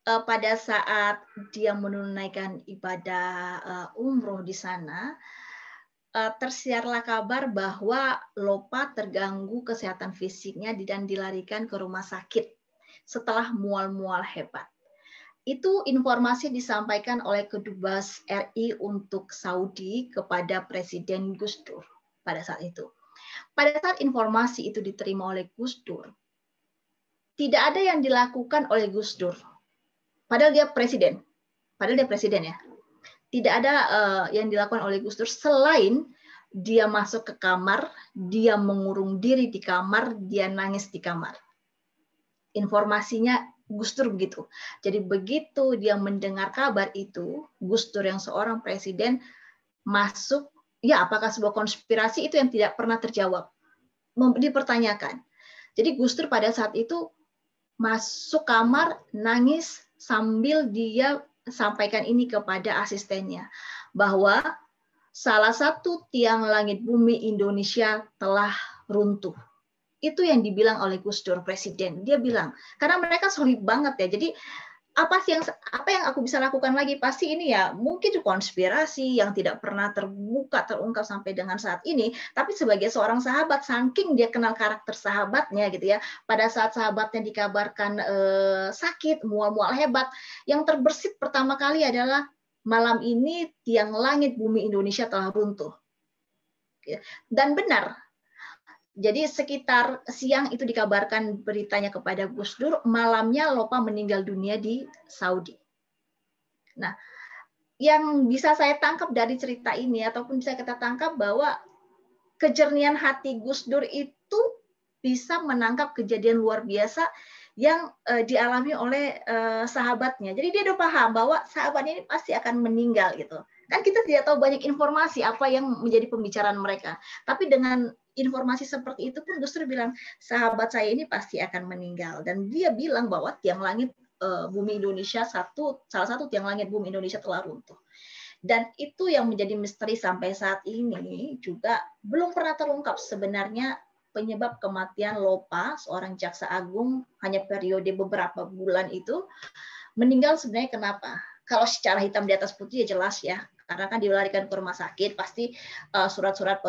pada saat dia menunaikan ibadah umroh di sana, tersiarlah kabar bahwa Lopa terganggu kesehatan fisiknya dan dilarikan ke rumah sakit setelah mual-mual hebat. Itu informasi disampaikan oleh Kedubes RI untuk Saudi kepada Presiden Gus Dur pada saat itu. Pada saat informasi itu diterima oleh Gus Dur, tidak ada yang dilakukan oleh Gus Dur. Padahal dia presiden ya. Tidak ada yang dilakukan oleh Gus Dur selain dia masuk ke kamar, dia mengurung diri di kamar, dia nangis di kamar. Informasinya Gus Dur begitu. Jadi begitu dia mendengar kabar itu, Gus Dur yang seorang presiden masuk, ya apakah sebuah konspirasi itu yang tidak pernah terjawab, dipertanyakan. Jadi Gus Dur pada saat itu masuk kamar, nangis sambil dia sampaikan ini kepada asistennya, bahwa salah satu tiang langit bumi Indonesia telah runtuh. Itu yang dibilang oleh Gus Dur, presiden. Dia bilang, karena mereka solid banget ya. Jadi apa yang aku bisa lakukan lagi? Pasti ini ya mungkin konspirasi yang tidak pernah terungkap sampai dengan saat ini. Tapi sebagai seorang sahabat, saking dia kenal karakter sahabatnya gitu ya. Pada saat sahabatnya dikabarkan sakit, mual-mual hebat, yang terbersit pertama kali adalah malam ini tiang langit bumi Indonesia telah runtuh. Dan benar. Jadi sekitar siang itu dikabarkan beritanya kepada Gus Dur, malamnya Lopa meninggal dunia di Saudi. Nah, yang bisa saya tangkap dari cerita ini, ataupun bisa kita tangkap bahwa kejernihan hati Gus Dur itu bisa menangkap kejadian luar biasa yang dialami oleh sahabatnya. Jadi dia udah paham bahwa sahabatnya ini pasti akan meninggal gitu. Kan kita tidak tahu banyak informasi apa yang menjadi pembicaraan mereka. Tapi dengan informasi seperti itu pun Gus Dur bilang, sahabat saya ini pasti akan meninggal. Dan dia bilang bahwa tiang langit bumi Indonesia, salah satu tiang langit bumi Indonesia telah runtuh. Dan itu yang menjadi misteri sampai saat ini juga belum pernah terungkap sebenarnya penyebab kematian Lopa, seorang jaksa agung, hanya periode beberapa bulan itu, meninggal sebenarnya kenapa? Kalau secara hitam di atas putih ya jelas ya, karena kan dilarikan ke rumah sakit, pasti surat-surat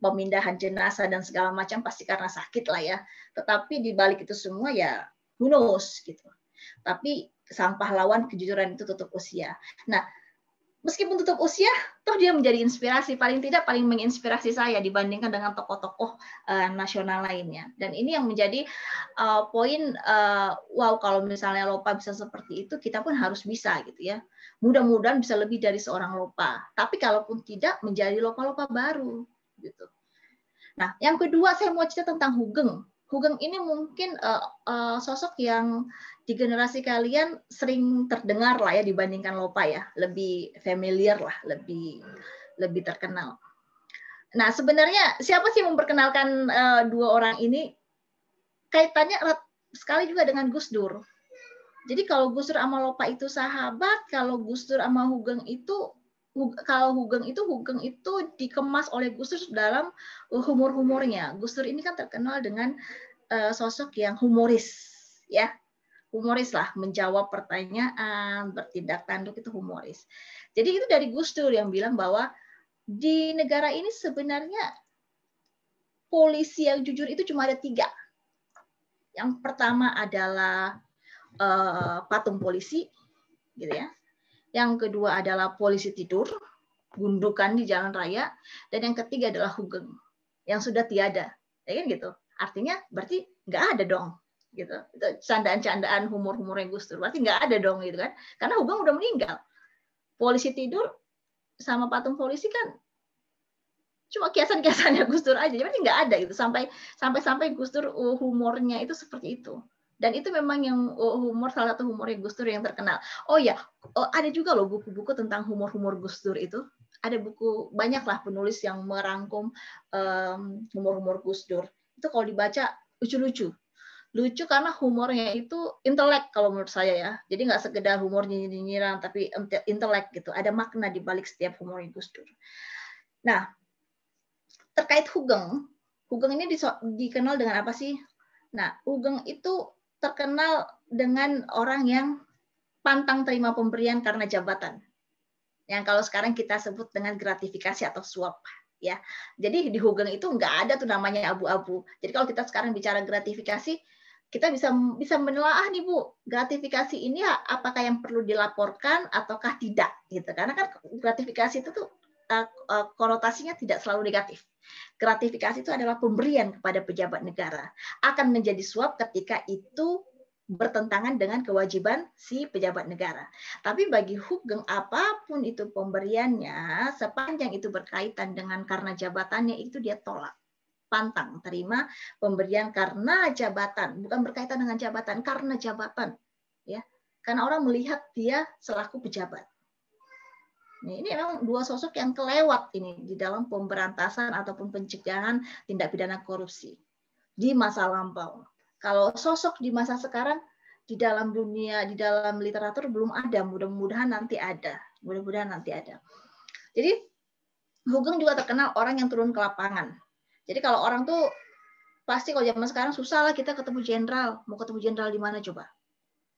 pemindahan jenazah dan segala macam pasti karena sakit lah ya. Tetapi di balik itu semua ya who knows gitu. Tapi sang pahlawan kejujuran itu tutup usia. Nah, meskipun tutup usia, toh dia menjadi inspirasi, paling tidak paling menginspirasi saya dibandingkan dengan tokoh-tokoh nasional lainnya. Dan ini yang menjadi poin, wow, kalau misalnya Lopa bisa seperti itu, kita pun harus bisa gitu ya. Mudah-mudahan bisa lebih dari seorang Lopa. Tapi kalaupun tidak, menjadi Lopa-Lopa baru gitu. Nah, yang kedua saya mau cerita tentang Hugeng. Hugeng ini mungkin sosok yang di generasi kalian sering terdengar lah ya dibandingkan Lopa ya, lebih familiar lah, lebih terkenal. Nah, sebenarnya siapa sih memperkenalkan dua orang ini? Kaitannya erat sekali juga dengan Gus Dur. Jadi kalau Gus Dur sama Lopa itu sahabat, kalau Gus Dur sama Hugeng itu dikemas oleh Gus Dur dalam humor-humornya. Gus Dur ini kan terkenal dengan sosok yang humoris, ya, humoris lah, menjawab pertanyaan, bertindak tanduk itu humoris. Jadi itu dari Gus Dur yang bilang bahwa di negara ini sebenarnya polisi yang jujur itu cuma ada 3. Yang pertama adalah patung polisi, gitu ya. Yang kedua adalah polisi tidur, gundukan di jalan raya, dan yang ketiga adalah Hugeng yang sudah tiada, ya kan gitu. Artinya berarti nggak ada dong, gitu. Itu candaan-candaan humor-humornya Gus Dur, berarti nggak ada dong, gitu kan? Karena Hugeng udah meninggal. Polisi tidur sama patung polisi kan cuma kiasan-kiasannya Gus Dur aja, berarti nggak ada gitu. Sampai Gus Dur humornya itu seperti itu. Dan itu memang yang salah satu humornya Gus Dur yang terkenal. Oh ya, ada juga loh buku-buku tentang humor-humor Gus Dur itu. Ada buku, banyaklah penulis yang merangkum humor-humor Gus Dur. Itu kalau dibaca lucu-lucu. Lucu karena humornya itu intelek kalau menurut saya ya. Jadi nggak sekedar humor nyinyir-nyinyiran, tapi intelek gitu. Ada makna di balik setiap humornya Gus Dur. Nah, terkait Hugeng ini dikenal dengan apa sih? Nah, Hugeng itu terkenal dengan orang yang pantang terima pemberian karena jabatan. Yang kalau sekarang kita sebut dengan gratifikasi atau suap, ya. Jadi di Hugeng itu nggak ada tuh namanya abu-abu. Jadi kalau kita sekarang bicara gratifikasi, kita bisa menelaah nih Bu, gratifikasi ini apakah yang perlu dilaporkan ataukah tidak, gitu. Karena kan gratifikasi itu tuh konotasinya tidak selalu negatif. Gratifikasi itu adalah pemberian kepada pejabat negara. Akan menjadi suap ketika itu bertentangan dengan kewajiban si pejabat negara. Tapi bagi Hugeng, apapun itu pemberiannya, sepanjang itu berkaitan dengan karena jabatannya, itu dia tolak. Pantang terima pemberian karena jabatan, bukan berkaitan dengan jabatan, karena jabatan. Ya, karena orang melihat dia selaku pejabat. Ini memang dua sosok yang kelewat ini di dalam pemberantasan ataupun pencegahan tindak pidana korupsi di masa lampau. Kalau sosok di masa sekarang di dalam dunia, di dalam literatur belum ada, mudah-mudahan nanti ada. Mudah-mudahan nanti ada. Jadi Hugeng juga terkenal orang yang turun ke lapangan. Jadi kalau orang tuh pasti kalau zaman sekarang susah lah kita ketemu jenderal. Mau ketemu jenderal di mana coba?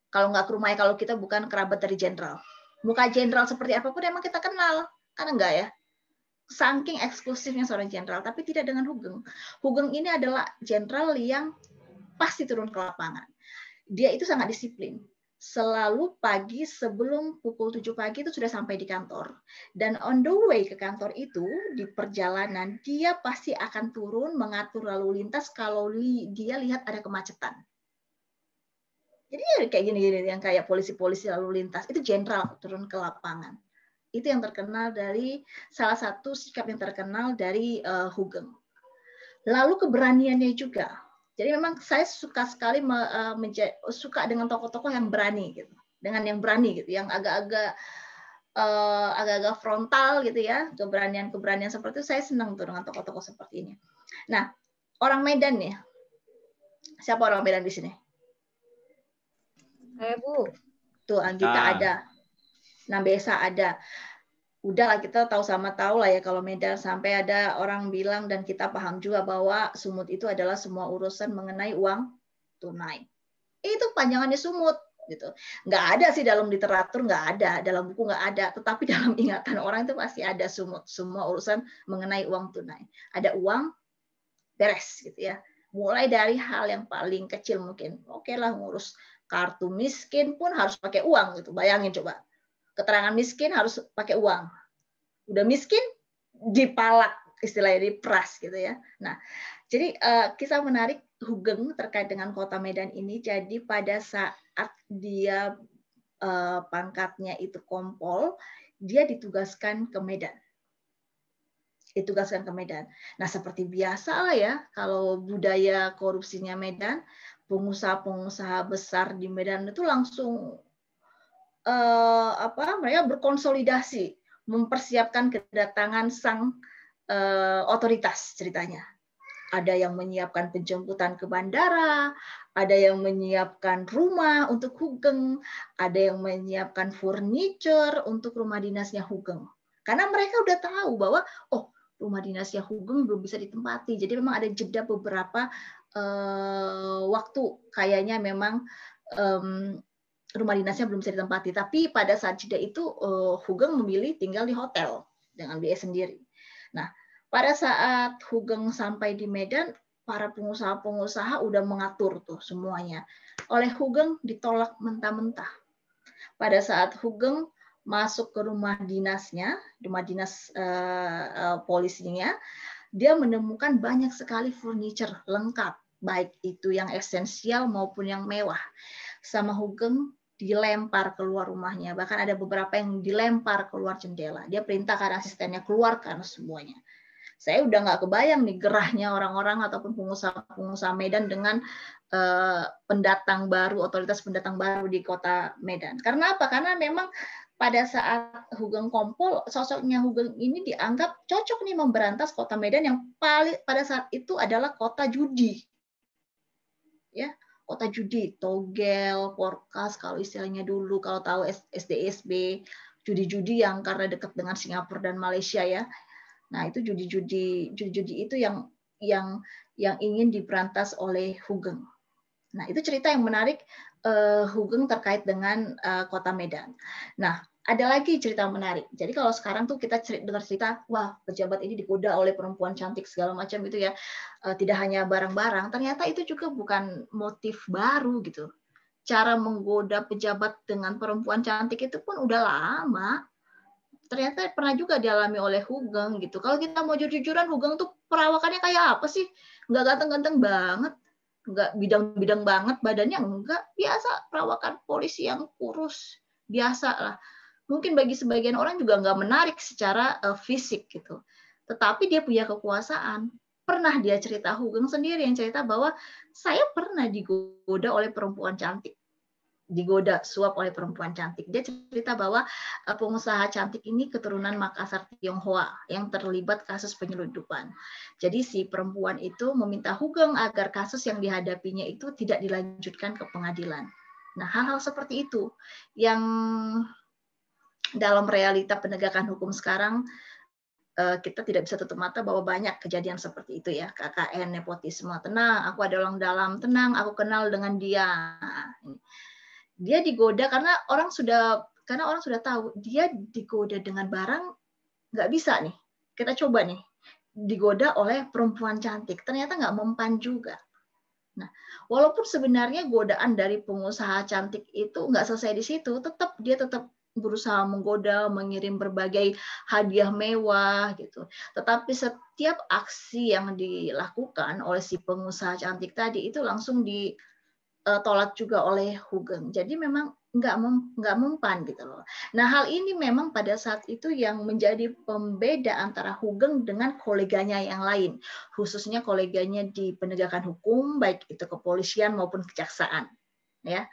Kalau nggak ke rumahnya, kalau kita bukan kerabat dari jenderal. Muka jenderal seperti apapun emang kita kenal. Kan enggak ya? Saking eksklusifnya seorang jenderal, tapi tidak dengan Hugeng. Hugeng ini adalah jenderal yang pasti turun ke lapangan. Dia itu sangat disiplin. Selalu pagi sebelum pukul 7 pagi itu sudah sampai di kantor. Dan on the way ke kantor itu, di perjalanan, dia pasti akan turun mengatur lalu lintas kalau dia lihat ada kemacetan. Jadi kayak gini-gini yang kayak polisi-polisi lalu lintas, itu jenderal turun ke lapangan. Itu yang terkenal dari salah satu sikap yang terkenal dari Hugeng. Lalu keberaniannya juga. Jadi memang saya suka sekali suka dengan tokoh-tokoh yang berani gitu. Dengan yang berani gitu, yang agak-agak frontal gitu ya, keberanian-keberanian seperti itu saya senang tuh dengan tokoh-tokoh seperti ini. Nah, orang Medan nih. Siapa orang Medan di sini? Bu. Tuh Anggita ada. Nambesa ada. Udahlah kita tahu lah ya kalau Medan, sampai ada orang bilang dan kita paham juga bahwa Sumut itu adalah semua urusan mengenai uang tunai. Itu panjangannya Sumut gitu. Nggak ada sih dalam literatur, nggak ada, dalam buku nggak ada, tetapi dalam ingatan orang itu pasti ada Sumut, semua urusan mengenai uang tunai. Ada uang beres gitu ya. Mulai dari hal yang paling kecil mungkin. Oke lah, ngurus kartu miskin pun harus pakai uang gitu. Bayangin coba. Keterangan miskin harus pakai uang. Udah miskin dipalak, istilahnya diperas gitu ya. Nah, jadi kisah menarik Hugeng terkait dengan kota Medan ini. Jadi pada saat dia pangkatnya itu kompol, dia ditugaskan ke Medan. Nah, seperti biasa lah ya, kalau budaya korupsinya Medan, pengusaha-pengusaha besar di Medan itu langsung mereka berkonsolidasi, mempersiapkan kedatangan sang otoritas ceritanya. Ada yang menyiapkan penjemputan ke bandara, ada yang menyiapkan rumah untuk Hugeng, ada yang menyiapkan furniture untuk rumah dinasnya Hugeng. Karena mereka udah tahu bahwa rumah dinasnya Hugeng belum bisa ditempati. Jadi memang ada jeda beberapa waktu kayaknya memang rumah dinasnya belum bisa ditempati. Tapi pada saat jeda itu Hugeng memilih tinggal di hotel dengan biaya sendiri. Nah, pada saat Hugeng sampai di Medan, para pengusaha-pengusaha udah mengatur tuh semuanya. Oleh Hugeng ditolak mentah-mentah. Pada saat Hugeng masuk ke rumah dinasnya, rumah dinas polisinya, dia menemukan banyak sekali furniture lengkap, baik itu yang esensial maupun yang mewah. Sama Hugeng dilempar keluar rumahnya, bahkan ada beberapa yang dilempar keluar jendela. Dia perintahkan asistennya keluarkan semuanya. Saya udah nggak kebayang nih gerahnya orang-orang ataupun pengusaha-pengusaha Medan dengan pendatang baru, otoritas pendatang baru di kota Medan. Karena apa? Karena memang pada saat Hugeng kompol, sosoknya Hugeng ini dianggap cocok nih memberantas kota Medan yang paling pada saat itu adalah kota judi. Ya, kota judi, togel, porkas kalau istilahnya dulu, kalau tahu SDSB, judi-judi yang karena dekat dengan Singapura dan Malaysia ya. Nah, itu judi-judi itu yang ingin diberantas oleh Hugeng. Nah, itu cerita yang menarik Hugeng terkait dengan Kota Medan. Nah, ada lagi cerita menarik. Jadi kalau sekarang tuh kita dengar cerita, wah pejabat ini digoda oleh perempuan cantik segala macam itu ya, tidak hanya barang-barang. Ternyata itu juga bukan motif baru gitu. Cara menggoda pejabat dengan perempuan cantik itu pun udah lama. Ternyata pernah juga dialami oleh Hugeng gitu. Kalau kita mau jujur-jujuran, Hugeng tuh perawakannya kayak apa sih? Nggak ganteng-ganteng banget, nggak bidang-bidang banget badannya, enggak, biasa perawakan polisi yang kurus, biasa lah. Mungkin bagi sebagian orang juga nggak menarik secara fisik gitu. Tetapi dia punya kekuasaan. Pernah dia cerita, Hugeng sendiri yang cerita bahwa saya pernah digoda oleh perempuan cantik. Digoda suap oleh perempuan cantik. Dia cerita bahwa pengusaha cantik ini keturunan Makassar Tionghoa yang terlibat kasus penyeludupan. Jadi si perempuan itu meminta Hugeng agar kasus yang dihadapinya itu tidak dilanjutkan ke pengadilan. Nah, hal-hal seperti itu yang dalam realita penegakan hukum sekarang kita tidak bisa tutup mata bahwa banyak kejadian seperti itu ya. KKN, nepotisme, tenang, aku ada orang dalam, tenang, aku kenal dengan dia. Dia digoda karena orang sudah tahu dia digoda dengan barang, nggak bisa nih. Kita coba nih, digoda oleh perempuan cantik, ternyata nggak mempan juga. Nah, walaupun sebenarnya godaan dari pengusaha cantik itu nggak selesai di situ, dia tetap berusaha menggoda, mengirim berbagai hadiah mewah gitu. Tetapi setiap aksi yang dilakukan oleh si pengusaha cantik tadi itu langsung ditolak juga oleh Hugeng. Jadi memang nggak mempan gitu loh. Nah, hal ini memang pada saat itu yang menjadi pembeda antara Hugeng dengan koleganya yang lain, khususnya koleganya di penegakan hukum, baik itu kepolisian maupun kejaksaan. Ya,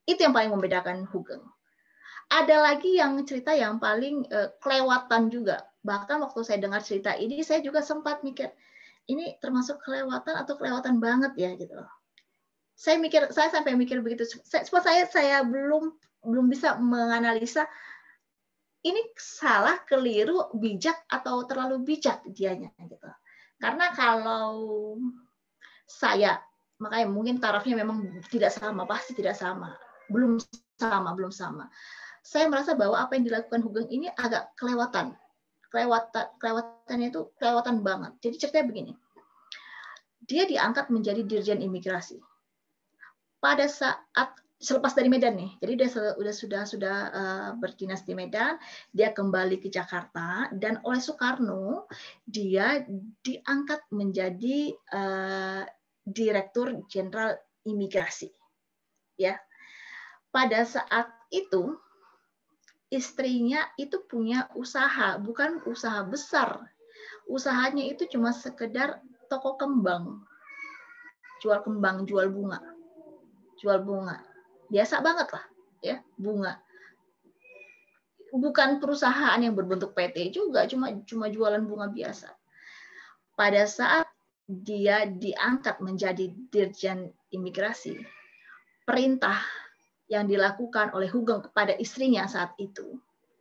itu yang paling membedakan Hugeng. Ada lagi yang cerita yang paling kelewatan juga. Bahkan waktu saya dengar cerita ini, saya juga sempat mikir, ini termasuk kelewatan atau kelewatan banget ya gitu loh. Saya sampai mikir begitu. Saya belum bisa menganalisa ini salah, keliru, bijak atau terlalu bijak dianya gitu. Karena kalau saya, makanya mungkin tarafnya memang tidak sama, pasti tidak sama. Belum sama. Saya merasa bahwa apa yang dilakukan Hugeng ini agak kelewatan. Kelewatannya itu kelewatan banget. Jadi ceritanya begini. Dia diangkat menjadi Dirjen Imigrasi. Pada saat selepas dari Medan nih, jadi dia sudah berdinas di Medan, dia kembali ke Jakarta dan oleh Soekarno dia diangkat menjadi Direktur Jenderal Imigrasi. Ya, pada saat itu istrinya itu punya usaha, bukan usaha besar. Usahanya itu cuma sekedar toko kembang. Jual kembang, jual bunga. Biasa banget lah, ya, bunga. Bukan perusahaan yang berbentuk PT juga, cuma jualan bunga biasa. Pada saat dia diangkat menjadi Dirjen Imigrasi, perintah yang dilakukan oleh Hugeng kepada istrinya saat itu.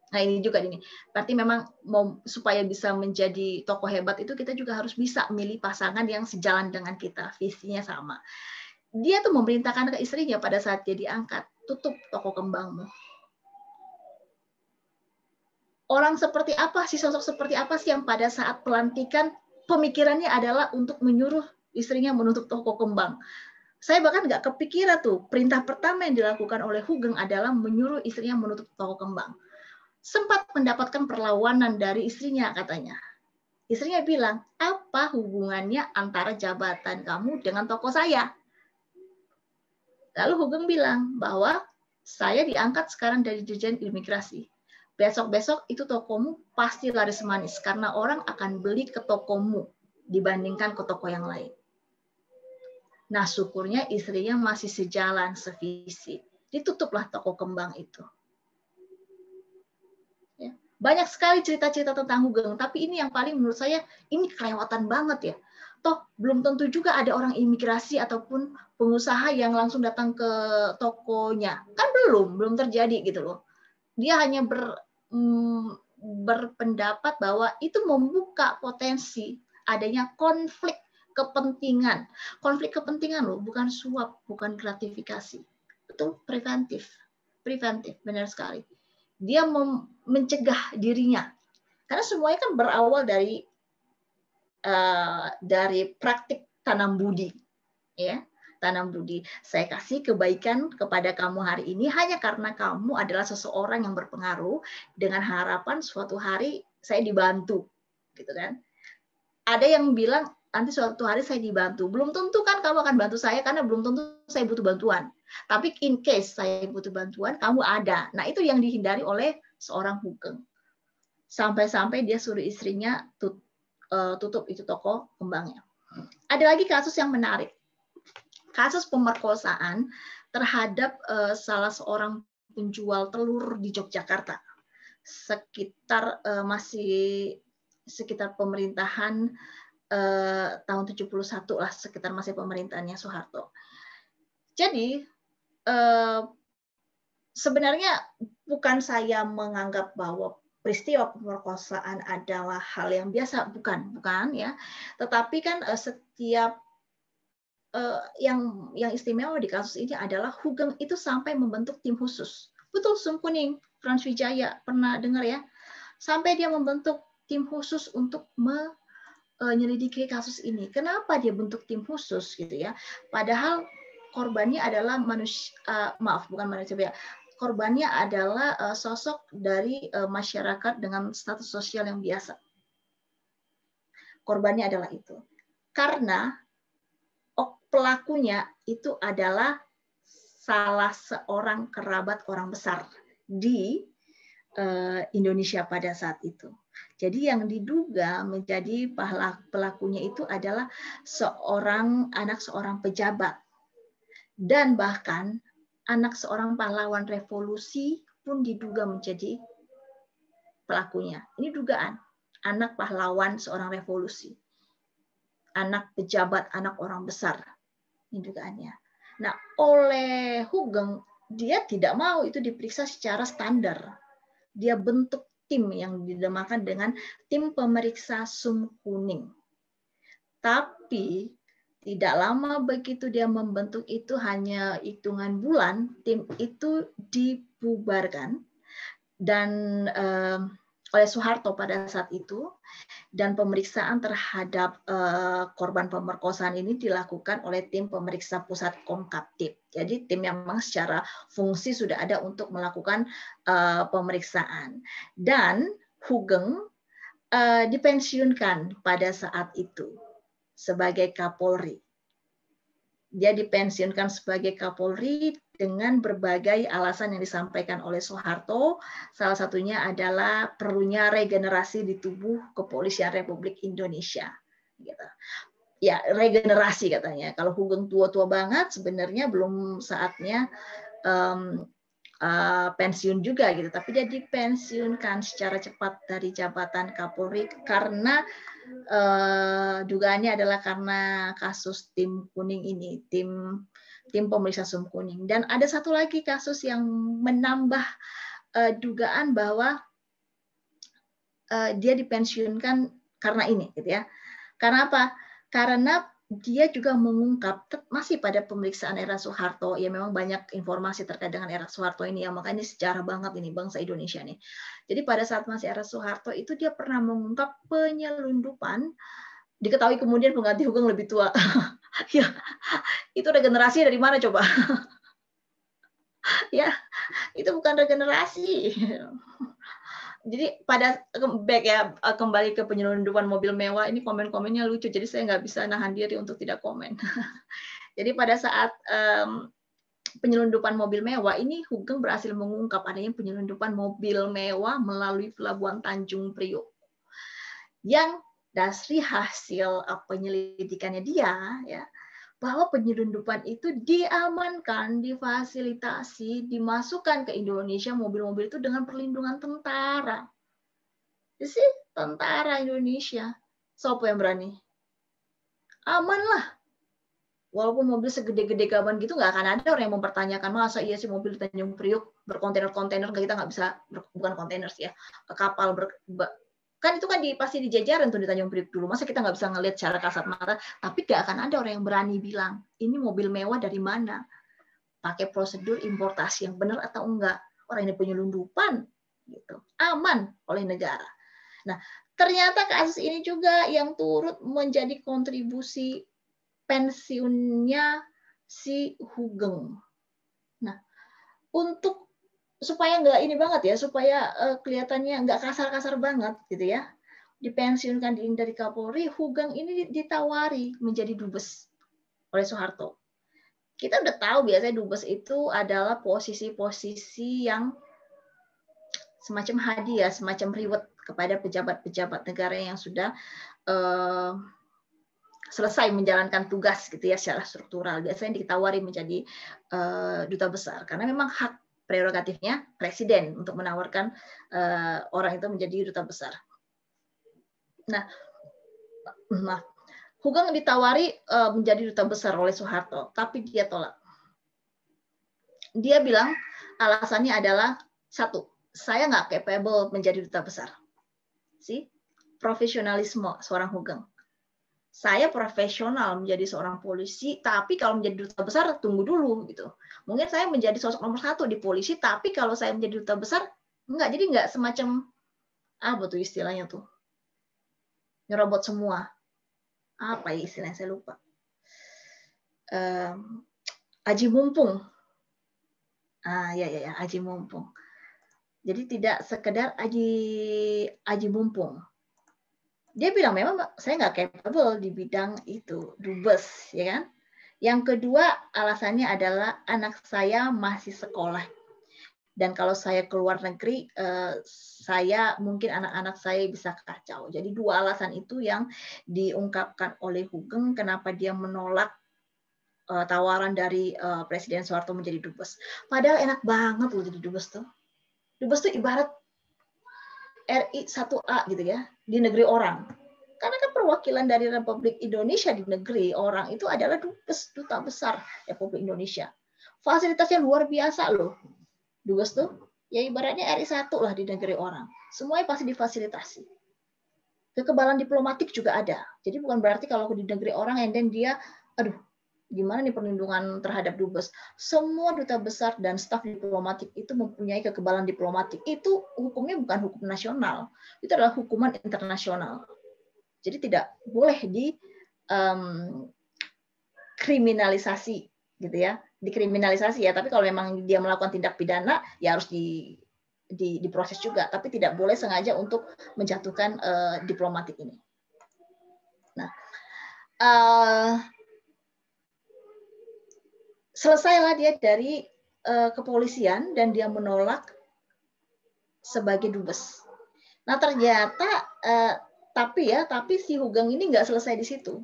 Nah, ini juga ini. Berarti memang supaya bisa menjadi tokoh hebat itu kita juga harus bisa memilih pasangan yang sejalan dengan kita, visinya sama. Dia tuh memerintahkan ke istrinya pada saat dia diangkat, tutup toko kembangmu. Orang seperti apa sih, sosok seperti apa sih yang pada saat pelantikan pemikirannya adalah untuk menyuruh istrinya menutup toko kembang. Saya bahkan nggak kepikiran tuh, perintah pertama yang dilakukan oleh Hugeng adalah menyuruh istrinya menutup toko kembang. Sempat mendapatkan perlawanan dari istrinya katanya. Istrinya bilang, apa hubungannya antara jabatan kamu dengan toko saya? Lalu Hugeng bilang bahwa saya diangkat sekarang dari Dirjen Imigrasi. Besok-besok itu tokomu pasti laris manis karena orang akan beli ke tokomu dibandingkan ke toko yang lain. Nah, syukurnya istrinya masih sejalan, sevisi. Ditutuplah toko kembang itu. Ya. Banyak sekali cerita-cerita tentang Hugeng, tapi ini yang paling menurut saya, ini kelewatan banget ya. Toh, belum tentu juga ada orang imigrasi ataupun pengusaha yang langsung datang ke tokonya. Kan belum terjadi gitu loh. Dia hanya berpendapat bahwa itu membuka potensi adanya konflik kepentingan. Konflik kepentingan loh, bukan suap, bukan gratifikasi. Betul, preventif. Preventif, benar sekali. Dia mencegah dirinya. Karena semuanya kan berawal dari praktik tanam budi. Ya, tanam budi. Saya kasih kebaikan kepada kamu hari ini hanya karena kamu adalah seseorang yang berpengaruh dengan harapan suatu hari saya dibantu. Gitu kan. Ada yang bilang nanti suatu hari saya dibantu. Belum tentu kan kamu akan bantu saya karena belum tentu saya butuh bantuan. Tapi in case saya butuh bantuan, kamu ada. Nah, itu yang dihindari oleh seorang Hugeng. Sampai-sampai dia suruh istrinya tutup itu toko kembangnya. Ada lagi kasus yang menarik. Kasus pemerkosaan terhadap salah seorang penjual telur di Yogyakarta. Sekitar pemerintahan tahun 71 lah, sekitar masih pemerintahannya Soeharto. Jadi sebenarnya bukan saya menganggap bahwa peristiwa pemerkosaan adalah hal yang biasa, bukan ya. Tetapi kan setiap yang istimewa di kasus ini adalah Hugeng itu sampai membentuk tim khusus. Betul, Sum Kuning, Frans Wijaya pernah dengar ya? Sampai dia membentuk tim khusus untuk menyelidiki kasus ini. Kenapa dia bentuk tim khusus gitu ya? Padahal korbannya adalah korbannya adalah sosok dari masyarakat dengan status sosial yang biasa. Korbannya adalah itu. Karena pelakunya itu adalah salah seorang kerabat orang besar di Indonesia pada saat itu. Jadi yang diduga menjadi pelakunya itu adalah anak seorang pejabat. Dan bahkan anak seorang pahlawan revolusi pun diduga menjadi pelakunya. Ini dugaan. Anak pahlawan seorang revolusi. Anak pejabat, anak orang besar. Ini dugaannya. Nah, oleh Hugeng, dia tidak mau itu diperiksa secara standar. Dia bentuk tim yang dinamakan dengan tim pemeriksa Sum Kuning. Tapi tidak lama begitu dia membentuk itu, hanya hitungan bulan, tim itu dibubarkan dan oleh Soeharto pada saat itu, dan pemeriksaan terhadap korban pemerkosaan ini dilakukan oleh tim pemeriksa pusat Komkaptib. Jadi tim yang memang secara fungsi sudah ada untuk melakukan pemeriksaan. Dan Hugeng dipensiunkan pada saat itu sebagai Kapolri. Dia dipensiunkan sebagai Kapolri dengan berbagai alasan yang disampaikan oleh Soeharto. Salah satunya adalah perlunya regenerasi di tubuh Kepolisian Republik Indonesia. Gitu. Ya, regenerasi katanya. Kalau Hugeng tua-tua banget, sebenarnya belum saatnya pensiun juga gitu. Tapi dia dipensiunkan secara cepat dari jabatan Kapolri karena dugaannya adalah karena kasus tim kuning ini, tim pemeriksa Sum Kuning. Dan ada satu lagi kasus yang menambah dugaan bahwa dia dipensiunkan karena ini, gitu ya. Karena apa? Karena dia juga mengungkap masih pada pemeriksaan era Soeharto, ya memang banyak informasi terkait dengan era Soeharto ini, ya makanya sejarah banget ini bangsa Indonesia nih. Jadi pada saat masih era Soeharto itu dia pernah mengungkap penyelundupan, diketahui kemudian pengganti Hugeng lebih tua. Ya, itu regenerasi dari mana coba? Ya, itu bukan regenerasi. Jadi pada kembali ke penyelundupan mobil mewah, ini komen-komennya lucu, jadi saya nggak bisa nahan diri untuk tidak komen. Jadi pada saat penyelundupan mobil mewah ini, Hugeng berhasil mengungkap adanya penyelundupan mobil mewah melalui Pelabuhan Tanjung Priok. Yang dari hasil penyelidikannya dia, ya, bahwa penyelundupan itu diamankan, difasilitasi, dimasukkan ke Indonesia mobil-mobil itu dengan perlindungan tentara. Jadi tentara Indonesia, siapa yang berani? Aman lah. Walaupun mobil segede-gede gaban gitu, nggak akan ada orang yang mempertanyakan, masa iya sih mobil di Tanjung Priok berkontainer-kontainer, kita nggak bisa, bukan kontainer sih ya, kapal Kan itu kan pasti di jajaran tuh di Tanjung Priok dulu. Masa kita nggak bisa ngelihat secara kasat mata? Tapi nggak akan ada orang yang berani bilang ini mobil mewah dari mana, pakai prosedur importasi yang benar atau enggak. Orang ini penyelundupan, gitu, aman oleh negara. Nah, ternyata kasus ini juga yang turut menjadi kontribusi pensiunnya si Hugeng. Nah, untuk supaya nggak ini banget ya, supaya kelihatannya nggak kasar-kasar banget gitu ya, dipensiunkan dari Kapolri, Hugeng ini ditawari menjadi dubes oleh Soeharto. Kita udah tahu biasanya dubes itu adalah posisi-posisi yang semacam hadiah, semacam reward kepada pejabat-pejabat negara yang sudah selesai menjalankan tugas gitu ya secara struktural. Biasanya ditawari menjadi duta besar karena memang hak prerogatifnya presiden untuk menawarkan orang itu menjadi duta besar. Nah, Hugeng ditawari menjadi duta besar oleh Soeharto, tapi dia tolak. Dia bilang alasannya adalah satu, saya nggak capable menjadi duta besar. Profesionalisme seorang Hugeng. Saya profesional menjadi seorang polisi, tapi kalau menjadi duta besar tunggu dulu gitu. Mungkin saya menjadi sosok nomor 1 di polisi, tapi kalau saya menjadi duta besar enggak. Jadi enggak semacam apa tuh istilahnya tuh, nyerobot semua. Apa ya istilahnya saya lupa. Aji mumpung. Ya, aji mumpung. Jadi tidak sekedar aji mumpung. Dia bilang memang saya nggak capable di bidang itu, dubes, ya kan? Yang kedua alasannya adalah anak saya masih sekolah. Dan kalau saya keluar negeri, saya mungkin anak-anak saya bisa kacau. Jadi 2 alasan itu yang diungkapkan oleh Hugeng kenapa dia menolak tawaran dari Presiden Soeharto menjadi dubes. Padahal enak banget loh jadi dubes tuh. Dubes tuh ibarat RI 1A gitu ya, di negeri orang. Karena kan perwakilan dari Republik Indonesia di negeri orang itu adalah dubes, duta besar Republik Indonesia. Fasilitasnya luar biasa loh. Dubes tuh ya ibaratnya RI 1 lah di negeri orang. Semuanya pasti difasilitasi. Kekebalan diplomatik juga ada. Jadi bukan berarti kalau di negeri orang and then dia, aduh, gimana nih perlindungan terhadap dubes. Semua duta besar dan staf diplomatik itu mempunyai kekebalan diplomatik. Itu hukumnya bukan hukum nasional. Itu adalah hukuman internasional. Jadi tidak boleh dikriminalisasi gitu ya. Dikriminalisasi ya, tapi kalau memang dia melakukan tindak pidana ya harus diproses juga, tapi tidak boleh sengaja untuk menjatuhkan diplomatik ini. Nah, selesailah dia dari kepolisian dan dia menolak sebagai dubes. Nah ternyata tapi si Hugeng ini nggak selesai di situ.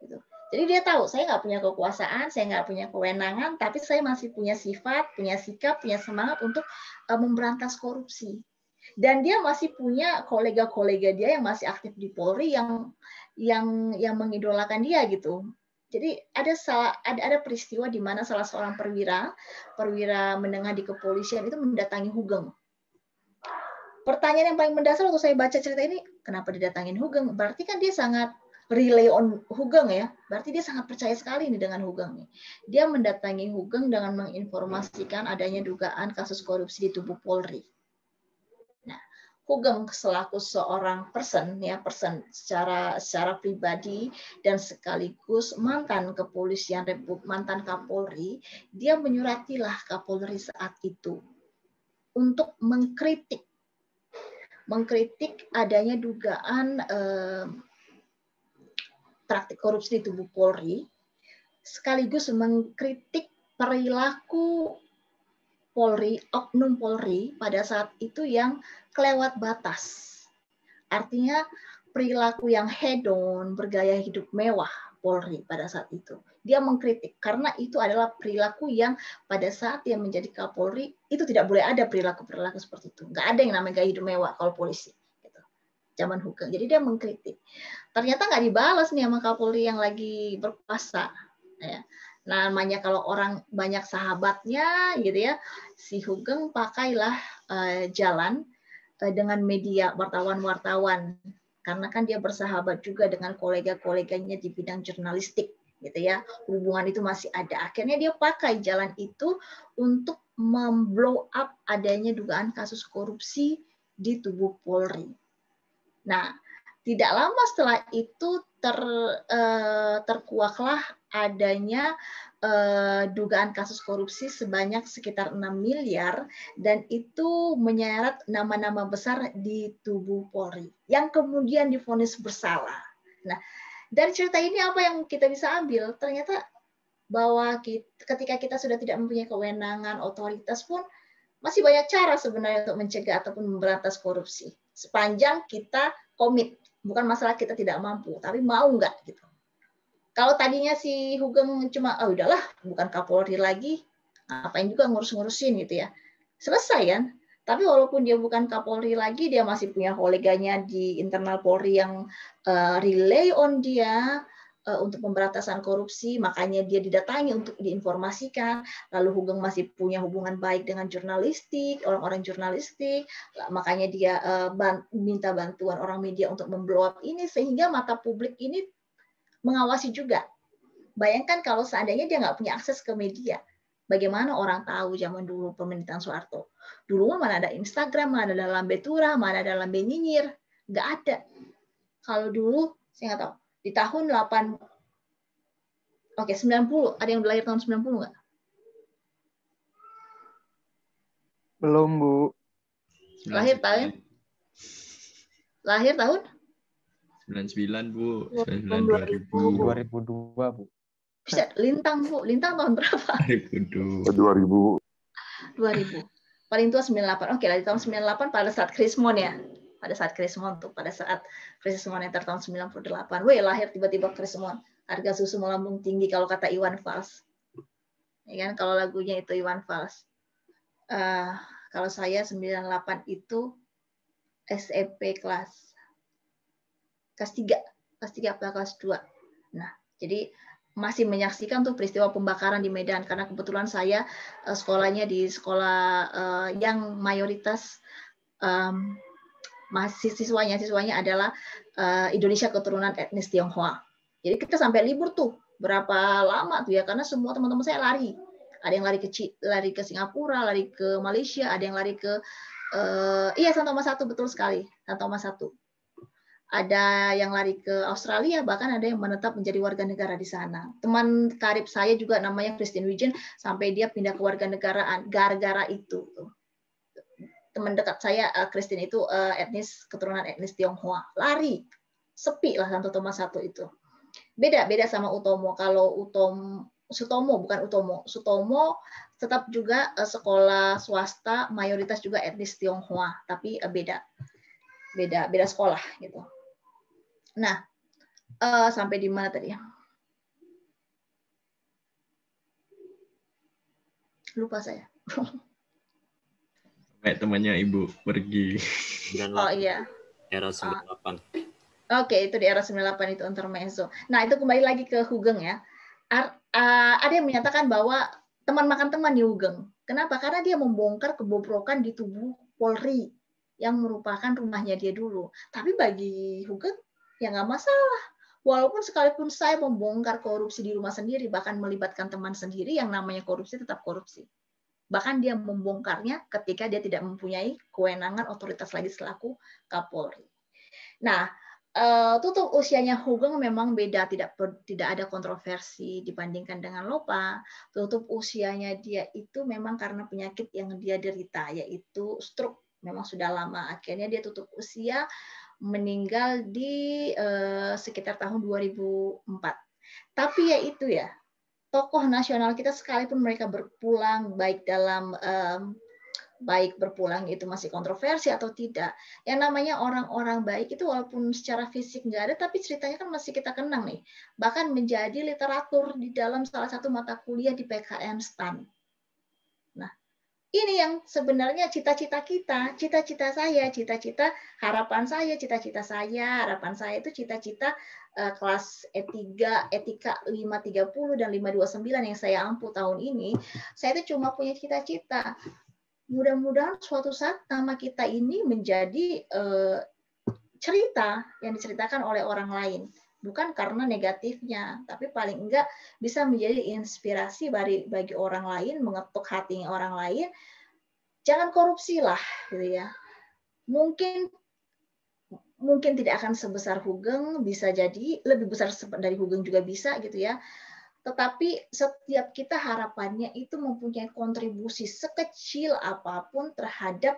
Gitu. Jadi dia tahu saya nggak punya kekuasaan, saya nggak punya kewenangan, tapi saya masih punya sifat, punya sikap, punya semangat untuk memberantas korupsi. Dan dia masih punya kolega-kolega dia yang masih aktif di Polri yang mengidolakan dia gitu. Jadi ada peristiwa di mana salah seorang perwira menengah di kepolisian itu mendatangi Hugeng. Pertanyaan yang paling mendasar waktu saya baca cerita ini, kenapa didatangin Hugeng? Berarti kan dia sangat rely on Hugeng ya. Berarti dia sangat percaya sekali nih dengan Hugeng nih. Dia mendatangi Hugeng dengan menginformasikan adanya dugaan kasus korupsi di tubuh Polri. Nah, Hugeng selaku seorang person secara pribadi dan sekaligus mantan kepolisian mantan Kapolri, dia menyuratilah Kapolri saat itu untuk mengkritik adanya dugaan praktik korupsi di tubuh Polri, sekaligus mengkritik perilaku Polri, oknum Polri pada saat itu yang kelewat batas. Artinya perilaku yang hedon, bergaya hidup mewah Polri pada saat itu. Dia mengkritik karena itu adalah perilaku yang pada saat dia menjadi Kapolri itu tidak boleh ada perilaku-perilaku seperti itu. Nggak ada yang namanya gaya hidup mewah kalau polisi. Gitu. Zaman Hugeng. Jadi dia mengkritik. Ternyata nggak dibalas nih sama Kapolri yang lagi berkuasa. Ya. Namanya kalau orang banyak sahabatnya gitu ya, si Hugeng pakailah jalan dengan media wartawan-wartawan, karena kan dia bersahabat juga dengan kolega-koleganya di bidang jurnalistik, gitu ya. Hubungan itu masih ada. Akhirnya dia pakai jalan itu untuk memblow up adanya dugaan kasus korupsi di tubuh Polri. Nah, tidak lama setelah itu terkuaklah adanya dugaan kasus korupsi sebanyak sekitar 6 miliar, dan itu menyeret nama-nama besar di tubuh Polri yang kemudian divonis bersalah. Nah, dari cerita ini apa yang kita bisa ambil? Ternyata bahwa ketika kita sudah tidak mempunyai kewenangan, otoritas pun masih banyak cara sebenarnya untuk mencegah ataupun memberantas korupsi. Sepanjang kita komit, bukan masalah kita tidak mampu, tapi mau nggak gitu. Kalau tadinya si Hugeng cuma, udahlah, bukan Kapolri lagi, ngapain juga ngurus-ngurusin gitu ya. Selesai kan? Tapi walaupun dia bukan Kapolri lagi, dia masih punya koleganya di internal Polri yang relay on dia untuk pemberantasan korupsi, makanya dia didatangi untuk diinformasikan. Lalu Hugeng masih punya hubungan baik dengan jurnalistik, orang-orang jurnalistik, makanya dia minta bantuan orang media untuk memblow up ini, sehingga mata publik ini mengawasi juga. Bayangkan kalau seandainya dia nggak punya akses ke media, bagaimana orang tahu zaman dulu pemerintahan Soeharto? Dulu mana ada Instagram, mana ada lambe turah, mana ada lambe nyinyir, nggak ada. Kalau dulu saya nggak tahu. Di tahun 90, ada yang lahir tahun 90 nggak? Belum, Bu. Lahir tahun? 99, Bu. 2000. 2002, Bu. Bisa, Lintang, Bu. Lintang tahun berapa? 2000. 2000. Paling tua 98. Oke, lah di tahun 98 pada saat Krismon ya. Pada saat Krismon krisis moneter tahun 98. Wih, lahir tiba-tiba Krismon. Harga susu melambung tinggi kalau kata Iwan Fals. Ya kan, kalau lagunya itu Iwan Fals. Kalau saya 98 itu SMP kelas 3 atau kelas 2. Nah, jadi masih menyaksikan tuh peristiwa pembakaran di Medan, karena kebetulan saya sekolahnya di sekolah yang mayoritas siswanya adalah Indonesia keturunan etnis Tionghoa. Jadi kita sampai libur tuh berapa lama tuh ya, karena semua teman-teman saya lari. Ada yang lari ke Singapura, lari ke Malaysia, ada yang lari ke San Thomas 1, betul sekali, San Thomas 1. Ada yang lari ke Australia, bahkan ada yang menetap menjadi warga negara di sana. Teman karib saya juga namanya Christine Wijen, sampai dia pindah ke warga negaraan gara-gara itu. Teman dekat saya, Christine itu keturunan etnis Tionghoa. Lari, sepi lah Santo Thomas 1 itu. Beda sama Utomo. Kalau Sutomo tetap juga sekolah swasta, mayoritas juga etnis Tionghoa, tapi beda sekolah gitu. Nah, sampai di mana tadi? Lupa saya. Sampai temannya Ibu pergi. 98. Oh iya. Era 98. Oke, itu di era 98 itu intermezzo. Nah, itu kembali lagi ke Hugeng ya. Ada yang menyatakan bahwa teman makan teman di Hugeng. Kenapa? Karena dia membongkar kebobrokan di tubuh Polri yang merupakan rumahnya dia dulu. Tapi bagi Hugeng ya nggak masalah. Walaupun sekalipun saya membongkar korupsi di rumah sendiri, bahkan melibatkan teman sendiri, yang namanya korupsi tetap korupsi. Bahkan dia membongkarnya ketika dia tidak mempunyai kewenangan otoritas lagi selaku Kapolri. Nah, tutup usianya Hugeng memang beda, tidak ada kontroversi dibandingkan dengan Lopa. Tutup usianya dia itu memang karena penyakit yang dia derita, yaitu stroke. Memang sudah lama. Akhirnya dia tutup usia, meninggal di sekitar tahun 2004. Tapi ya itu ya, tokoh nasional kita sekalipun mereka berpulang, baik berpulang itu masih kontroversi atau tidak. Yang namanya orang-orang baik itu walaupun secara fisik nggak ada, tapi ceritanya kan masih kita kenang nih. Bahkan menjadi literatur di dalam salah satu mata kuliah di PKN STAN. Nah, ini yang sebenarnya cita-cita kita, harapan saya itu cita-cita kelas etika 530 dan 529 yang saya ampuh tahun ini. Saya itu cuma punya cita-cita mudah-mudahan suatu saat nama kita ini menjadi cerita yang diceritakan oleh orang lain. Bukan karena negatifnya, tapi paling enggak bisa menjadi inspirasi bagi orang lain, mengetuk hati orang lain. Jangan korupsi lah, gitu ya. Mungkin tidak akan sebesar Hugeng, bisa jadi lebih besar dari Hugeng juga bisa, gitu ya. Tetapi setiap kita harapannya itu mempunyai kontribusi sekecil apapun terhadap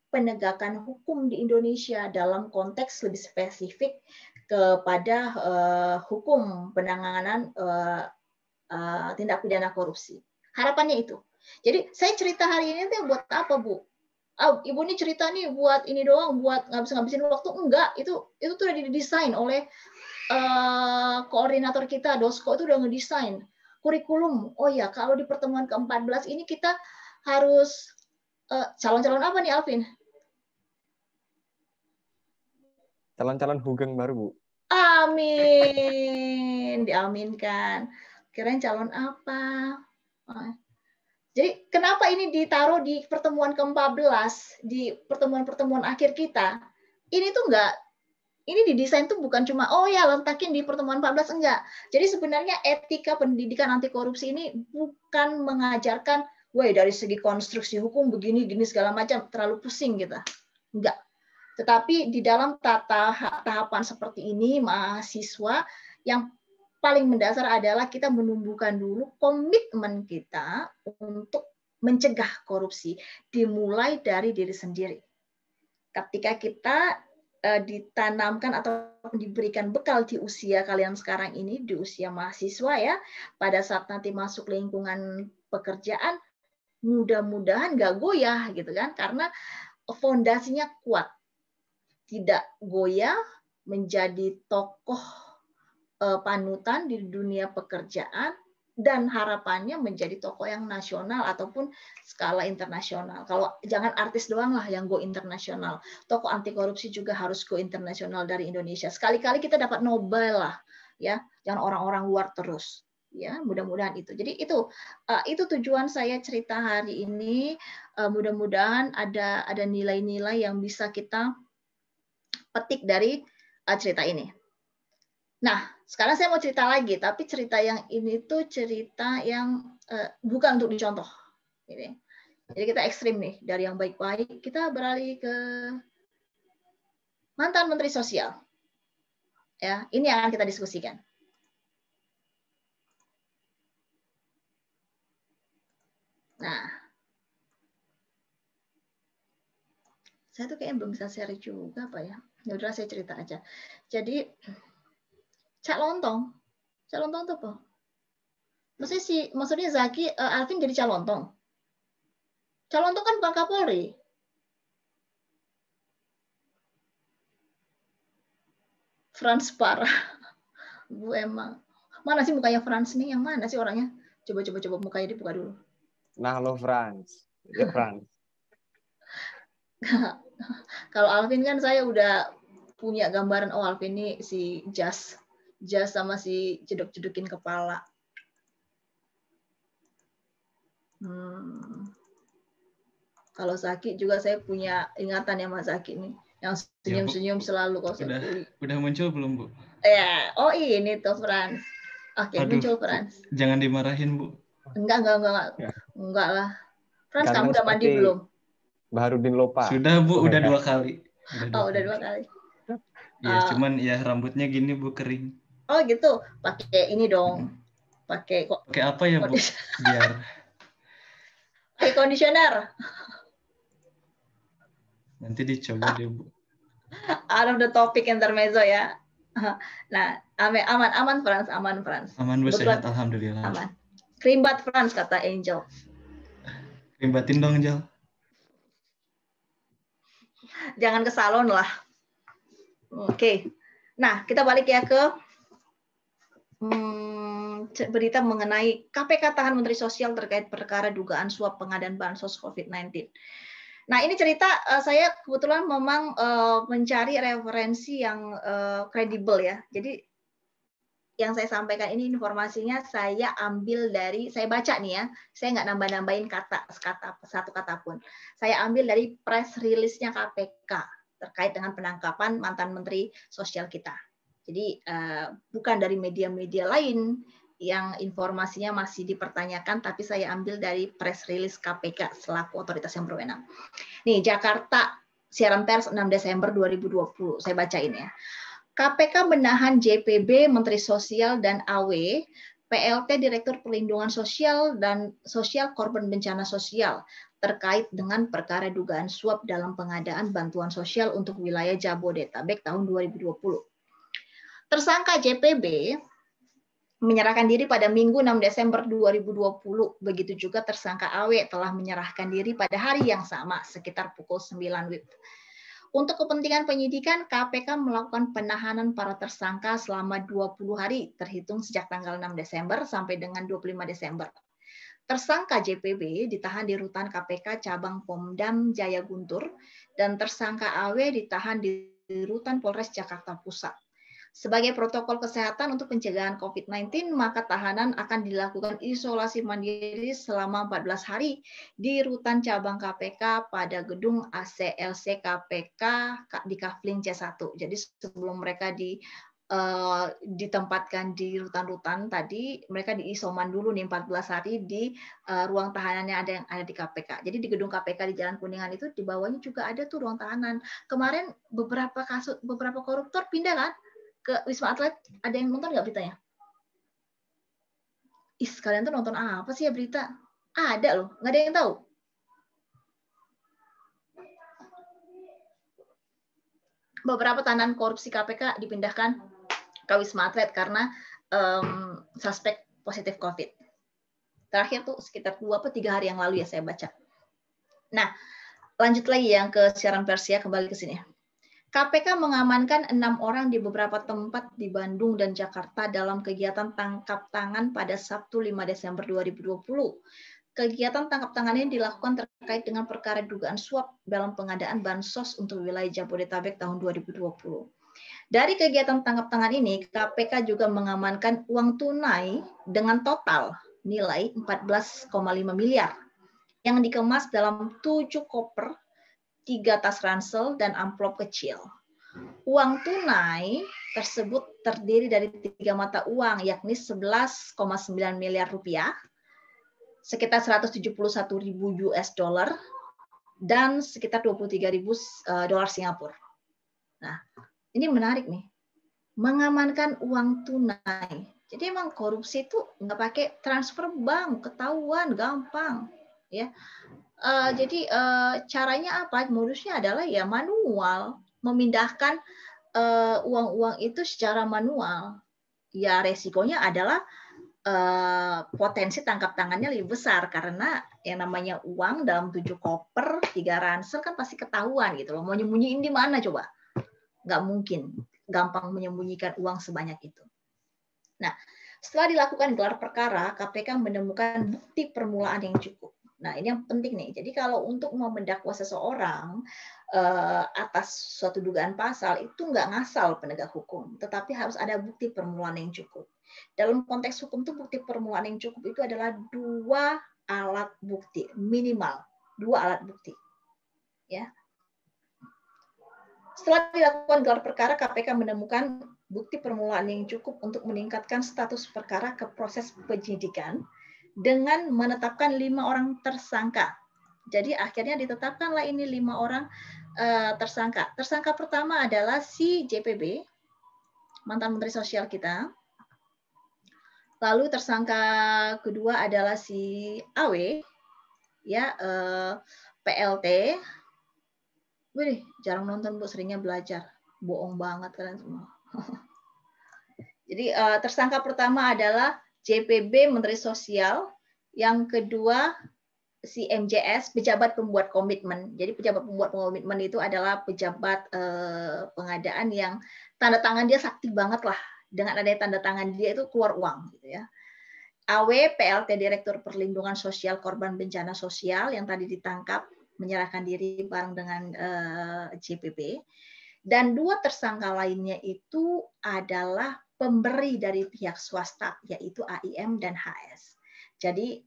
penegakan hukum di Indonesia dalam konteks lebih spesifik kepada hukum penanganan tindak pidana korupsi. Harapannya itu. Jadi saya cerita hari ini tuh buat apa, Bu? Ibu ini cerita nih buat ini doang, buat ngabisin waktu. Enggak, itu tuh udah didesain oleh koordinator kita, Dosko itu udah ngedesain kurikulum. Oh ya, kalau di pertemuan ke-14 ini kita harus calon-calon apa nih, Alvin? Calon-calon Hugeng baru, Bu. Amin, diaminkan. Kirain calon apa? Jadi kenapa ini ditaruh di pertemuan ke-14, di pertemuan-pertemuan akhir kita? Ini tuh enggak, ini didesain tuh bukan cuma, oh ya lentakin di pertemuan 14, enggak. Jadi sebenarnya etika pendidikan anti korupsi ini bukan mengajarkan, wah dari segi konstruksi hukum begini, gini segala macam, terlalu pusing gitu. Enggak. Tetapi di dalam tahapan seperti ini, mahasiswa yang paling mendasar adalah kita menumbuhkan dulu komitmen kita untuk mencegah korupsi, dimulai dari diri sendiri. Ketika kita ditanamkan atau diberikan bekal di usia kalian sekarang ini, di usia mahasiswa ya, pada saat nanti masuk lingkungan pekerjaan, mudah-mudahan nggak goyah gitu kan, karena fondasinya kuat. Tidak goyah, menjadi tokoh panutan di dunia pekerjaan, dan harapannya menjadi tokoh yang nasional ataupun skala internasional. Kalau jangan artis doang lah yang go internasional, tokoh anti korupsi juga harus go internasional dari Indonesia. Sekali-kali kita dapat Nobel lah, ya, jangan orang-orang luar terus. Ya, mudah-mudahan itu. Jadi itu tujuan saya cerita hari ini. Mudah-mudahan ada nilai-nilai yang bisa kita petik dari cerita ini. Nah, sekarang saya mau cerita lagi, tapi cerita yang ini tuh cerita yang bukan untuk dicontoh. Jadi kita ekstrim nih, dari yang baik-baik, kita beralih ke mantan Menteri Sosial. Ya, ini yang akan kita diskusikan. Nah, saya tuh kayaknya belum bisa share juga, Pak ya. Ya udah saya cerita aja. Jadi Cak Lontong tuh apa? Maksudnya Zaki, Alvin jadi Cak Lontong. Cak Lontong kan Pak Kapolri. Frans parah. Bu emang. Mana sih mukanya Frans nih? Yang mana sih orangnya? Coba mukanya dibuka dulu. Nah lo Frans. Ya Frans. Kalau Alvin kan saya udah punya gambaran, oh Alvin ini si Jas sama si jeduk-jedukin kepala. Kalau Zaki juga saya punya ingatan ya Mas Zaki nih, yang senyum-senyum selalu kalau udah muncul belum, Bu? Ya, oh ini tuh Frans. Oke, muncul Frans. Jangan dimarahin, Bu. Enggak lah. Frans, kamu udah mandi belum? Baharudin Lopa. Sudah, Bu, udah 2 kali. Udah 2 kali. Ya, cuman ya rambutnya gini, Bu, kering. Oh gitu, pakai ini dong. Pakai apa ya, Bu? Biar pakai conditioner. Nanti dicoba deh, Bu. Out of the topic intermezzo ya. Nah, aman Frans. Aman, Bu, sehat alhamdulillah. Aman. Krimbat Frans kata Angel. Krimbatin dong, Angel. Jangan ke salon lah. Oke. Nah, kita balik ya ke berita mengenai KPK tahan Menteri Sosial terkait perkara dugaan suap pengadaan bansos COVID-19. Nah, ini cerita saya kebetulan memang mencari referensi yang kredibel ya. Jadi yang saya sampaikan ini informasinya saya ambil dari, saya baca nih ya, saya nggak nambah-nambahin satu kata pun. Saya ambil dari press release-nya KPK terkait dengan penangkapan mantan Menteri Sosial kita. Jadi bukan dari media-media lain yang informasinya masih dipertanyakan, tapi saya ambil dari press release KPK selaku otoritas yang berwenang. Nih, Jakarta, siaran pers 6 Desember 2020, saya bacain ya. KPK menahan JPB, Menteri Sosial, dan AW, PLT Direktur Perlindungan Sosial dan Sosial Korban Bencana Sosial terkait dengan perkara dugaan suap dalam pengadaan bantuan sosial untuk wilayah Jabodetabek tahun 2020. Tersangka JPB menyerahkan diri pada Minggu 6 Desember 2020. Begitu juga tersangka AW telah menyerahkan diri pada hari yang sama, sekitar pukul 9 WIB. Untuk kepentingan penyidikan, KPK melakukan penahanan para tersangka selama 20 hari, terhitung sejak tanggal 6 Desember sampai dengan 25 Desember. Tersangka JPB ditahan di rutan KPK Cabang Pomdam Jaya Guntur, dan tersangka AW ditahan di rutan Polres Jakarta Pusat. Sebagai protokol kesehatan untuk pencegahan COVID-19, maka tahanan akan dilakukan isolasi mandiri selama 14 hari di rutan cabang KPK pada gedung ACLC KPK di Kafling C1. Jadi sebelum mereka ditempatkan di rutan-rutan tadi, mereka diisoman dulu nih 14 hari di ruang tahanannya yang ada di KPK. Jadi di gedung KPK di Jalan Kuningan itu di bawahnya juga ada tuh ruang tahanan. Kemarin beberapa koruptor pindah kan ke Wisma Atlet. Ada yang nonton nggak beritanya? Kalian tuh nonton apa sih ya berita? Ada loh, nggak ada yang tahu. Beberapa tahanan korupsi KPK dipindahkan ke Wisma Atlet karena suspek positif COVID. Terakhir tuh sekitar 2 atau 3 hari yang lalu ya saya baca. Nah, lanjut lagi yang ke siaran pers ya, kembali ke sini. KPK mengamankan 6 orang di beberapa tempat di Bandung dan Jakarta dalam kegiatan tangkap tangan pada Sabtu 5 Desember 2020. Kegiatan tangkap tangan ini dilakukan terkait dengan perkara dugaan suap dalam pengadaan bansos untuk wilayah Jabodetabek tahun 2020. Dari kegiatan tangkap tangan ini, KPK juga mengamankan uang tunai dengan total nilai 14,5 miliar yang dikemas dalam 7 koper, 3 tas ransel, dan amplop kecil. Uang tunai tersebut terdiri dari 3 mata uang, yakni 11,9 miliar rupiah, sekitar 171.000 US dollar, dan sekitar 23.000 dolar Singapura. Nah, ini menarik nih. Mengamankan uang tunai. Jadi emang korupsi itu nggak pakai transfer bank, ketahuan, gampang. Ya. Jadi caranya apa? Modusnya adalah ya manual, memindahkan uang-uang itu secara manual. Ya resikonya adalah potensi tangkap tangannya lebih besar karena yang namanya uang dalam 7 koper, 3 ransel kan pasti ketahuan gitu loh. Mau nyembunyiin di mana coba? Nggak mungkin gampang menyembunyikan uang sebanyak itu. Nah, setelah dilakukan gelar perkara, KPK menemukan bukti permulaan yang cukup. Nah, ini yang penting nih. Jadi kalau untuk mau mendakwa seseorang atas suatu dugaan pasal, itu nggak ngasal penegak hukum, tetapi harus ada bukti permulaan yang cukup. Dalam konteks hukum itu bukti permulaan yang cukup itu adalah 2 alat bukti, minimal 2 alat bukti. Ya. Setelah dilakukan gelar perkara, KPK menemukan bukti permulaan yang cukup untuk meningkatkan status perkara ke proses penyidikan dengan menetapkan 5 orang tersangka. Jadi akhirnya ditetapkanlah ini 5 orang tersangka. Tersangka pertama adalah si JPB, mantan Menteri Sosial kita. Lalu tersangka kedua adalah si AW, ya PLT. Wih, jarang nonton Bu, seringnya belajar. Bohong banget kalian semua. Jadi tersangka pertama adalah JPB Menteri Sosial, yang kedua si MJS pejabat pembuat komitmen. Jadi pejabat pembuat komitmen itu adalah pejabat pengadaan yang tanda tangan dia sakti banget lah. Dengan adanya tanda tangan dia itu keluar uang gitu ya. AW PLT Direktur Perlindungan Sosial Korban Bencana Sosial yang tadi ditangkap menyerahkan diri bareng dengan JPB. Dan 2 tersangka lainnya itu adalah pemberi dari pihak swasta, yaitu AIM dan HS. Jadi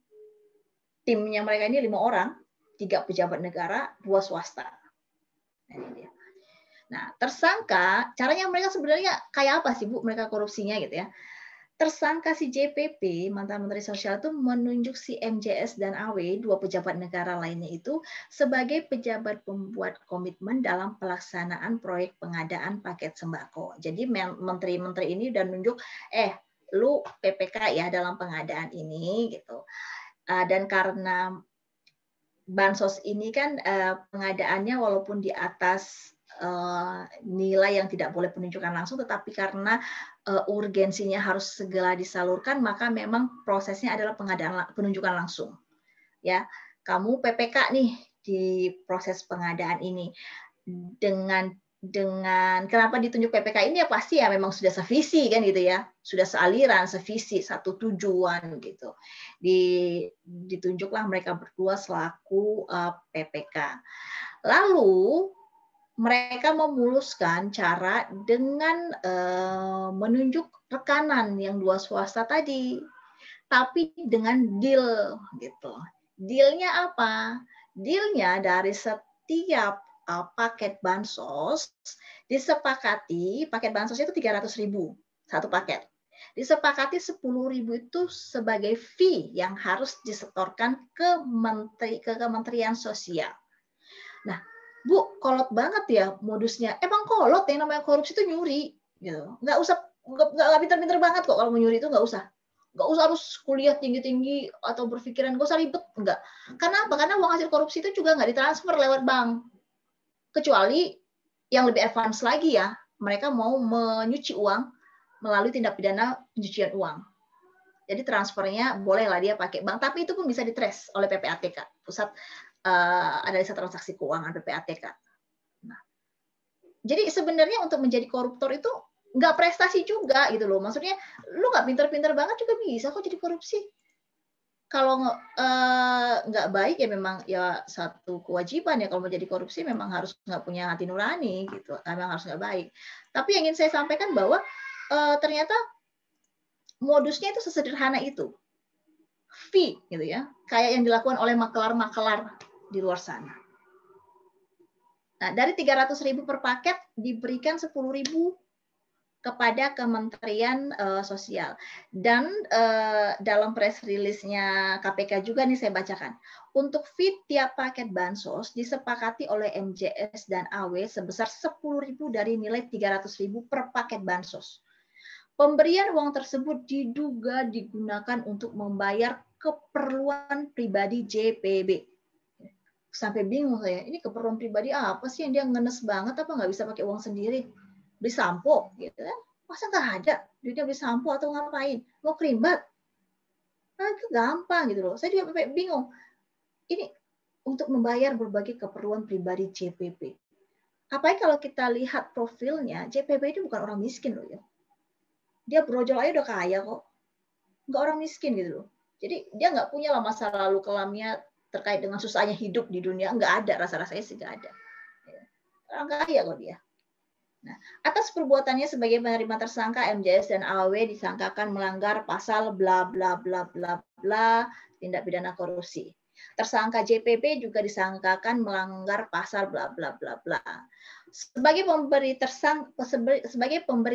timnya mereka ini 5 orang, 3 pejabat negara, 2 swasta. Nah, tersangka, caranya mereka sebenarnya kayak apa sih Bu mereka korupsinya gitu ya. Tersangka si JPP, mantan Menteri Sosial itu menunjuk si MJS dan AW, 2 pejabat negara lainnya itu sebagai pejabat pembuat komitmen dalam pelaksanaan proyek pengadaan paket sembako. Jadi menteri-menteri ini udah nunjuk, lu PPK ya dalam pengadaan ini gitu. Dan karena bansos ini kan pengadaannya walaupun di atas nilai yang tidak boleh penunjukan langsung, tetapi karena urgensinya harus segera disalurkan, maka memang prosesnya adalah penunjukan langsung. Ya, kamu PPK nih di proses pengadaan ini dengan kenapa ditunjuk PPK ini ya pasti ya memang sudah sevisi kan gitu ya, sudah sealiran, sevisi, satu tujuan gitu. Ditunjuklah mereka berdua selaku PPK. Lalu mereka memuluskan cara dengan menunjuk rekanan yang 2 swasta tadi, tapi dengan deal gitu. Dealnya apa? Dealnya dari setiap paket bansos disepakati, paket bansos itu 300.000 satu paket. Disepakati 10.000 itu sebagai fee yang harus disetorkan ke Kementerian Sosial. Nah, Bu, kolot banget ya modusnya. Emang kolot yang namanya korupsi itu nyuri, gitu. Nggak pinter-pinter banget kok kalau mau nyuri itu nggak usah harus kuliah tinggi-tinggi atau berpikiran nggak usah ribet, nggak. Karena apa? Karena uang hasil korupsi itu juga nggak ditransfer lewat bank, kecuali yang lebih advance lagi ya, mereka mau menyuci uang melalui tindak pidana pencucian uang. Jadi transfernya bolehlah dia pakai bank, tapi itu pun bisa ditrace oleh PPATK, Pusat Analisa Transaksi Keuangan PPATK. Nah, jadi sebenarnya untuk menjadi koruptor itu nggak prestasi juga gitu loh. Maksudnya lu nggak pinter-pinter banget juga bisa kok jadi korupsi. Kalau nggak baik ya memang ya satu kewajiban ya kalau mau jadi korupsi memang harus nggak punya hati nurani gitu. Memang harus nggak baik. Tapi yang ingin saya sampaikan bahwa ternyata modusnya itu sesederhana itu. Fee gitu ya. Kayak yang dilakukan oleh makelar-makelar di luar sana. Nah, dari 300.000 per paket diberikan 10.000 kepada Kementerian Sosial. Dan dalam press release-nya KPK juga nih saya bacakan. Untuk fee tiap paket bansos disepakati oleh MJS dan AW sebesar 10.000 dari nilai 300.000 per paket bansos. Pemberian uang tersebut diduga digunakan untuk membayar keperluan pribadi JPB. Sampai bingung saya, ini keperluan pribadi apa sih yang dia ngenes banget, apa nggak bisa pakai uang sendiri? Beli sampo gitu kan? Masa nggak ada duitnya beli sampo atau ngapain? Mau kerimbat? Nah, itu gampang gitu loh. Saya juga bingung. Ini untuk membayar berbagai keperluan pribadi JPP. Apalagi kalau kita lihat profilnya, JPP itu bukan orang miskin loh ya. Dia brojol aja udah kaya kok. Nggak orang miskin gitu loh. Jadi dia nggak punya lah masa lalu kelamnya terkait dengan susahnya hidup di dunia. Nggak ada, rasa-rasanya sih nggak ada. Orang kaya kok dia. Nah, atas perbuatannya sebagai penerima tersangka, MJS dan AW disangkakan melanggar pasal bla bla bla bla bla tindak pidana korupsi. Tersangka JPP juga disangkakan melanggar pasal bla bla bla bla. Sebagai pemberi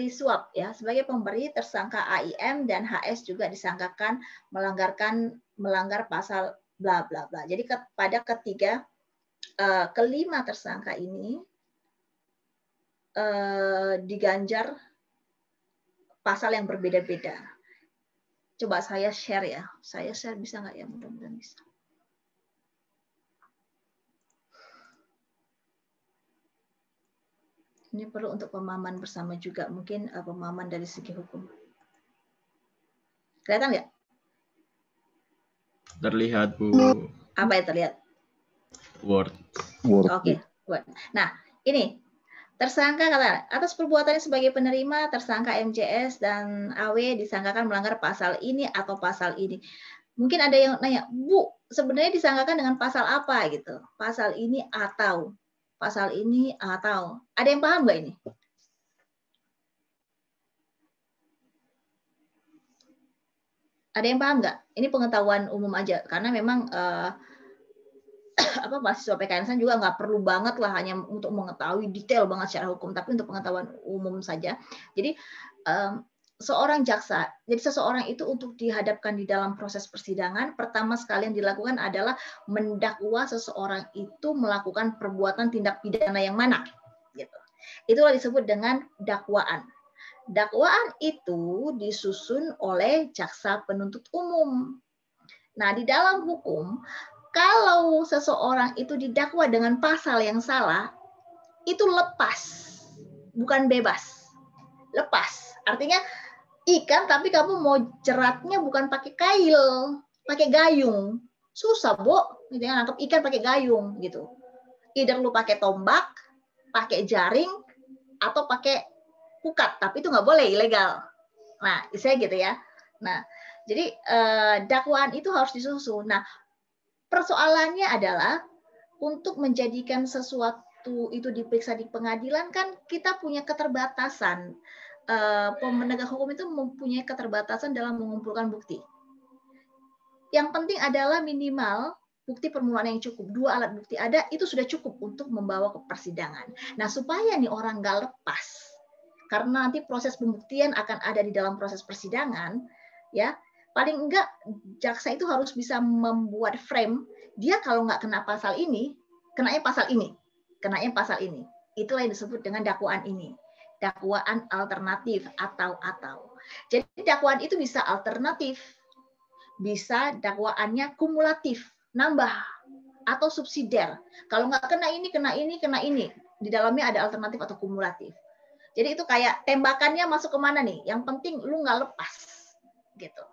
suap ya, sebagai pemberi tersangka AIM dan HS juga disangkakan melanggar pasal bla bla bla. Jadi pada kelima tersangka ini diganjar pasal yang berbeda-beda. Coba saya share ya. Saya share bisa nggak ya? Mudah-mudahan bisa. Ini perlu untuk pemahaman bersama juga. Mungkin pemahaman dari segi hukum. Kelihatan nggak? Terlihat, Bu. Apa yang terlihat? Word. Oke. Nah, ini. Tersangka kata atas perbuatannya sebagai penerima, tersangka MJS dan AW disangkakan melanggar pasal ini atau pasal ini. Mungkin ada yang nanya, Bu, sebenarnya disangkakan dengan pasal apa gitu? Pasal ini atau pasal ini atau ada yang paham nggak ini? Ada yang paham nggak? Ini pengetahuan umum aja, karena memang mahasiswa PKN juga nggak perlu banget lah hanya untuk mengetahui detail banget secara hukum, tapi untuk pengetahuan umum saja. Jadi seorang jaksa, jadi seseorang itu untuk dihadapkan di dalam proses persidangan, pertama sekali yang dilakukan adalah mendakwa seseorang itu melakukan perbuatan tindak pidana yang mana. Gitu. Itulah disebut dengan dakwaan. Dakwaan itu disusun oleh jaksa penuntut umum. Nah, di dalam hukum, kalau seseorang itu didakwa dengan pasal yang salah, itu lepas, bukan bebas. Lepas. Artinya ikan, tapi kamu mau jeratnya bukan pakai kail, pakai gayung. Susah, Bo. Gitu ya, nangkep ikan pakai gayung gitu. Either lu pakai tombak, pakai jaring, atau pakai pukat, tapi itu nggak boleh, ilegal. Nah, saya gitu ya. Nah, jadi dakwaan itu harus disusun. Nah, persoalannya adalah untuk menjadikan sesuatu itu diperiksa di pengadilan kan kita punya keterbatasan. Penegak hukum itu mempunyai keterbatasan dalam mengumpulkan bukti. Yang penting adalah minimal bukti permulaan yang cukup. 2 alat bukti ada, itu sudah cukup untuk membawa ke persidangan. Nah, supaya nih orang nggak lepas, karena nanti proses pembuktian akan ada di dalam proses persidangan, ya paling enggak jaksa itu harus bisa membuat frame, dia kalau nggak kena pasal ini, kenanya pasal ini, kenanya pasal ini. Itulah yang disebut dengan dakwaan ini. Dakwaan alternatif atau. Jadi dakwaan itu bisa alternatif, bisa dakwaannya kumulatif, nambah, atau subsidiar. Kalau nggak kena ini, kena ini, kena ini. Di dalamnya ada alternatif atau kumulatif. Jadi itu kayak tembakannya masuk kemana nih? Yang penting lu nggak lepas, gitu.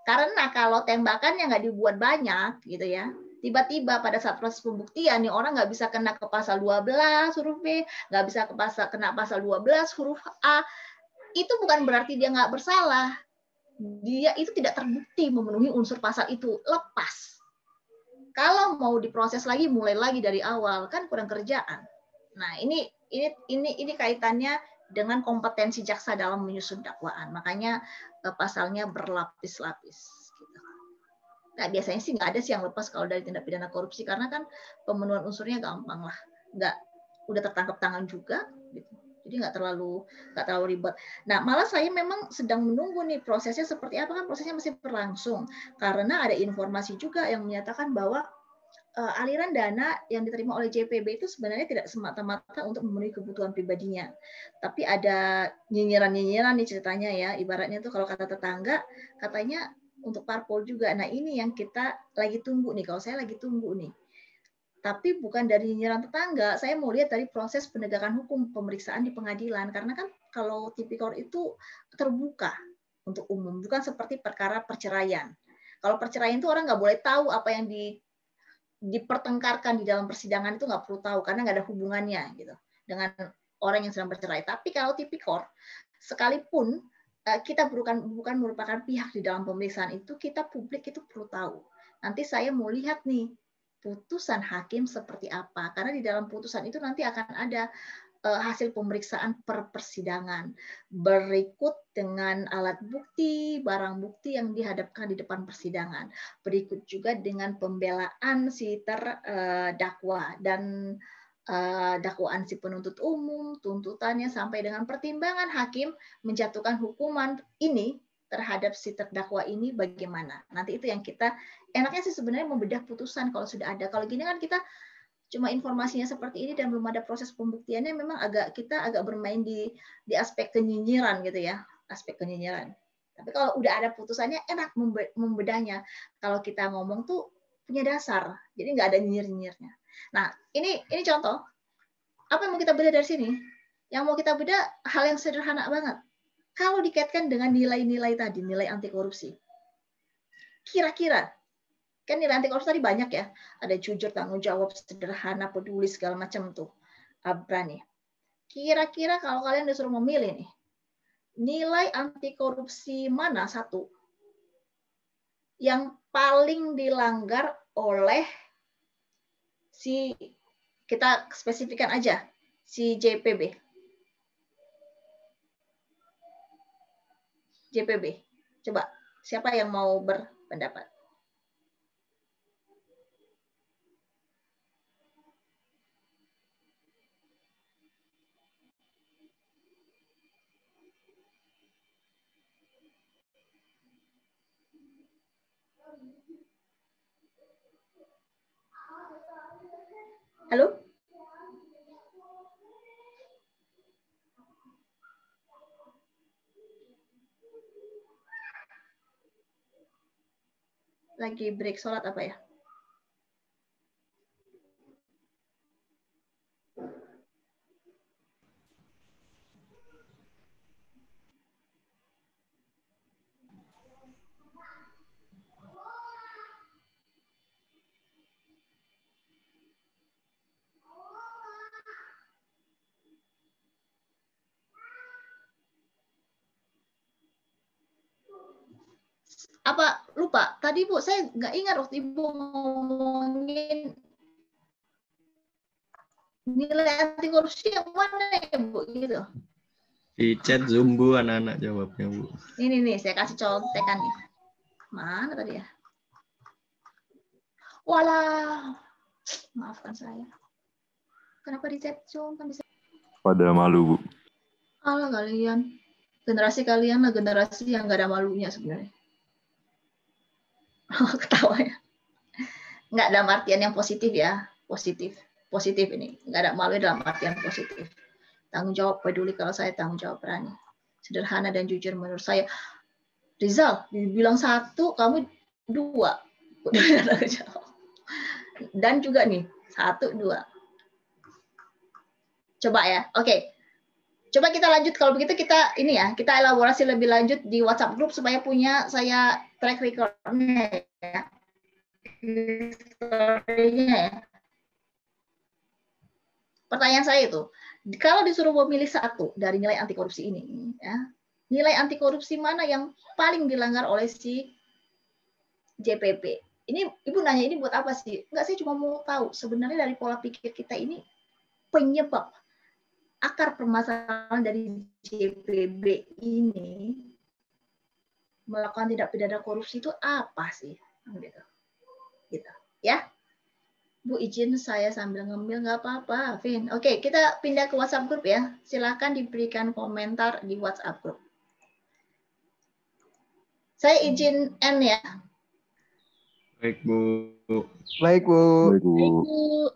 Karena kalau tembakannya nggak dibuat banyak, gitu ya, tiba-tiba pada saat proses pembuktian nih orang nggak bisa kena ke pasal 12 huruf B, nggak bisa kena pasal 12 huruf A, itu bukan berarti dia nggak bersalah. Dia itu tidak terbukti memenuhi unsur pasal itu, lepas. Kalau mau diproses lagi, mulai lagi dari awal, kan kurang kerjaan. Nah, ini kaitannya dengan kompetensi jaksa dalam menyusun dakwaan. Makanya pasalnya berlapis-lapis. Gitu. Nah, biasanya sih nggak ada sih yang lepas kalau dari tindak pidana korupsi, karena kan pemenuhan unsurnya gampang lah. Udah tertangkap tangan juga. Gitu. Jadi nggak terlalu ribet. Nah, malah saya memang sedang menunggu nih prosesnya seperti apa, kan prosesnya masih berlangsung. Karena ada informasi juga yang menyatakan bahwa aliran dana yang diterima oleh JPB itu sebenarnya tidak semata-mata untuk memenuhi kebutuhan pribadinya. Tapi ada nyinyiran-nyinyiran nih ceritanya ya. Ibaratnya tuh kalau kata tetangga, katanya untuk parpol juga. Nah, ini yang kita lagi tunggu nih. Kalau saya lagi tunggu nih. Tapi bukan dari nyinyiran tetangga, saya mau lihat dari proses penegakan hukum, pemeriksaan di pengadilan. Karena kan kalau tipikor itu terbuka untuk umum, bukan seperti perkara perceraian. Kalau perceraian itu orang nggak boleh tahu apa yang dipertengkarkan di dalam persidangan, itu nggak perlu tahu karena nggak ada hubungannya gitu dengan orang yang sedang bercerai. Tapi kalau tipikor, sekalipun kita bukan merupakan pihak di dalam pemeriksaan itu, kita publik itu perlu tahu. Nanti saya mau lihat nih putusan hakim seperti apa, karena di dalam putusan itu nanti akan ada hasil pemeriksaan per persidangan berikut dengan alat bukti, barang bukti yang dihadapkan di depan persidangan. Berikut juga dengan pembelaan si terdakwa dan dakwaan si penuntut umum, tuntutannya sampai dengan pertimbangan hakim menjatuhkan hukuman ini terhadap si terdakwa ini bagaimana. Nanti itu yang kita enaknya sih sebenarnya membedah putusan kalau sudah ada. Kalau gini kan kita cuma informasinya seperti ini dan belum ada proses pembuktiannya, memang kita agak bermain di aspek kenyinyiran gitu ya, aspek kenyinyiran. Tapi kalau udah ada putusannya enak membedahnya. Kalau kita ngomong tuh punya dasar, jadi nggak ada nyinyir-nyinyirnya. Nah, ini contoh. Apa yang mau kita bedah dari sini? Yang mau kita bedah hal yang sederhana banget. Kalau dikaitkan dengan nilai-nilai tadi, nilai anti korupsi, kira-kira kan nilai anti korupsi tadi banyak ya, ada jujur, tanggung jawab, sederhana, peduli, segala macam tuh, berani. Kira-kira kalau kalian disuruh memilih nih, nilai anti korupsi mana satu yang paling dilanggar oleh kita spesifikkan aja, si JPB. JPB. Coba Siapa yang mau berpendapat? Halo? Lagi break sholat apa ya? Apa lupa tadi Bu, saya nggak ingat waktu Ibu ngomongin nilai anti korupsi yang mana ya Bu gitu. Di chat Zoom Bu, anak-anak jawabnya Bu. Ini nih saya kasih contekan nih. Mana tadi ya? Walah, maafkan saya. Kenapa di chat Zoom kan bisa? Pada malu, Bu. Alah kalian, generasi kalian lah generasi yang nggak ada malunya sebenarnya. Ketawa ya. Nggak dalam artian yang positif ya, positif ini. Nggak ada malu dalam artian positif. Tanggung jawab, peduli kalau saya tanggung jawab, berani. Sederhana dan jujur menurut saya. Rizal, dibilang 1, kamu 2. Dan juga nih, 1, 2. Coba ya, oke. Coba kita lanjut, kalau begitu kita ini ya, kita elaborasi lebih lanjut di WhatsApp group supaya punya saya track record-nya ya. Ya. Pertanyaan saya itu, kalau disuruh memilih 1 dari nilai anti korupsi ini, ya, nilai anti korupsi mana yang paling dilanggar oleh si JPP? Ini Ibu nanya ini buat apa sih? Enggak, saya cuma mau tahu sebenarnya dari pola pikir kita ini penyebab akar permasalahan dari JPB ini melakukan tindak pidana korupsi itu apa sih? Gitu. Ya. Bu izin saya sambil ngemil nggak apa-apa, Vin. Oke, kita pindah ke WhatsApp group ya. Silakan diberikan komentar di WhatsApp group. Saya izin N ya. Baik Bu. Baik, Bu. Baik, Bu. Baik, Bu.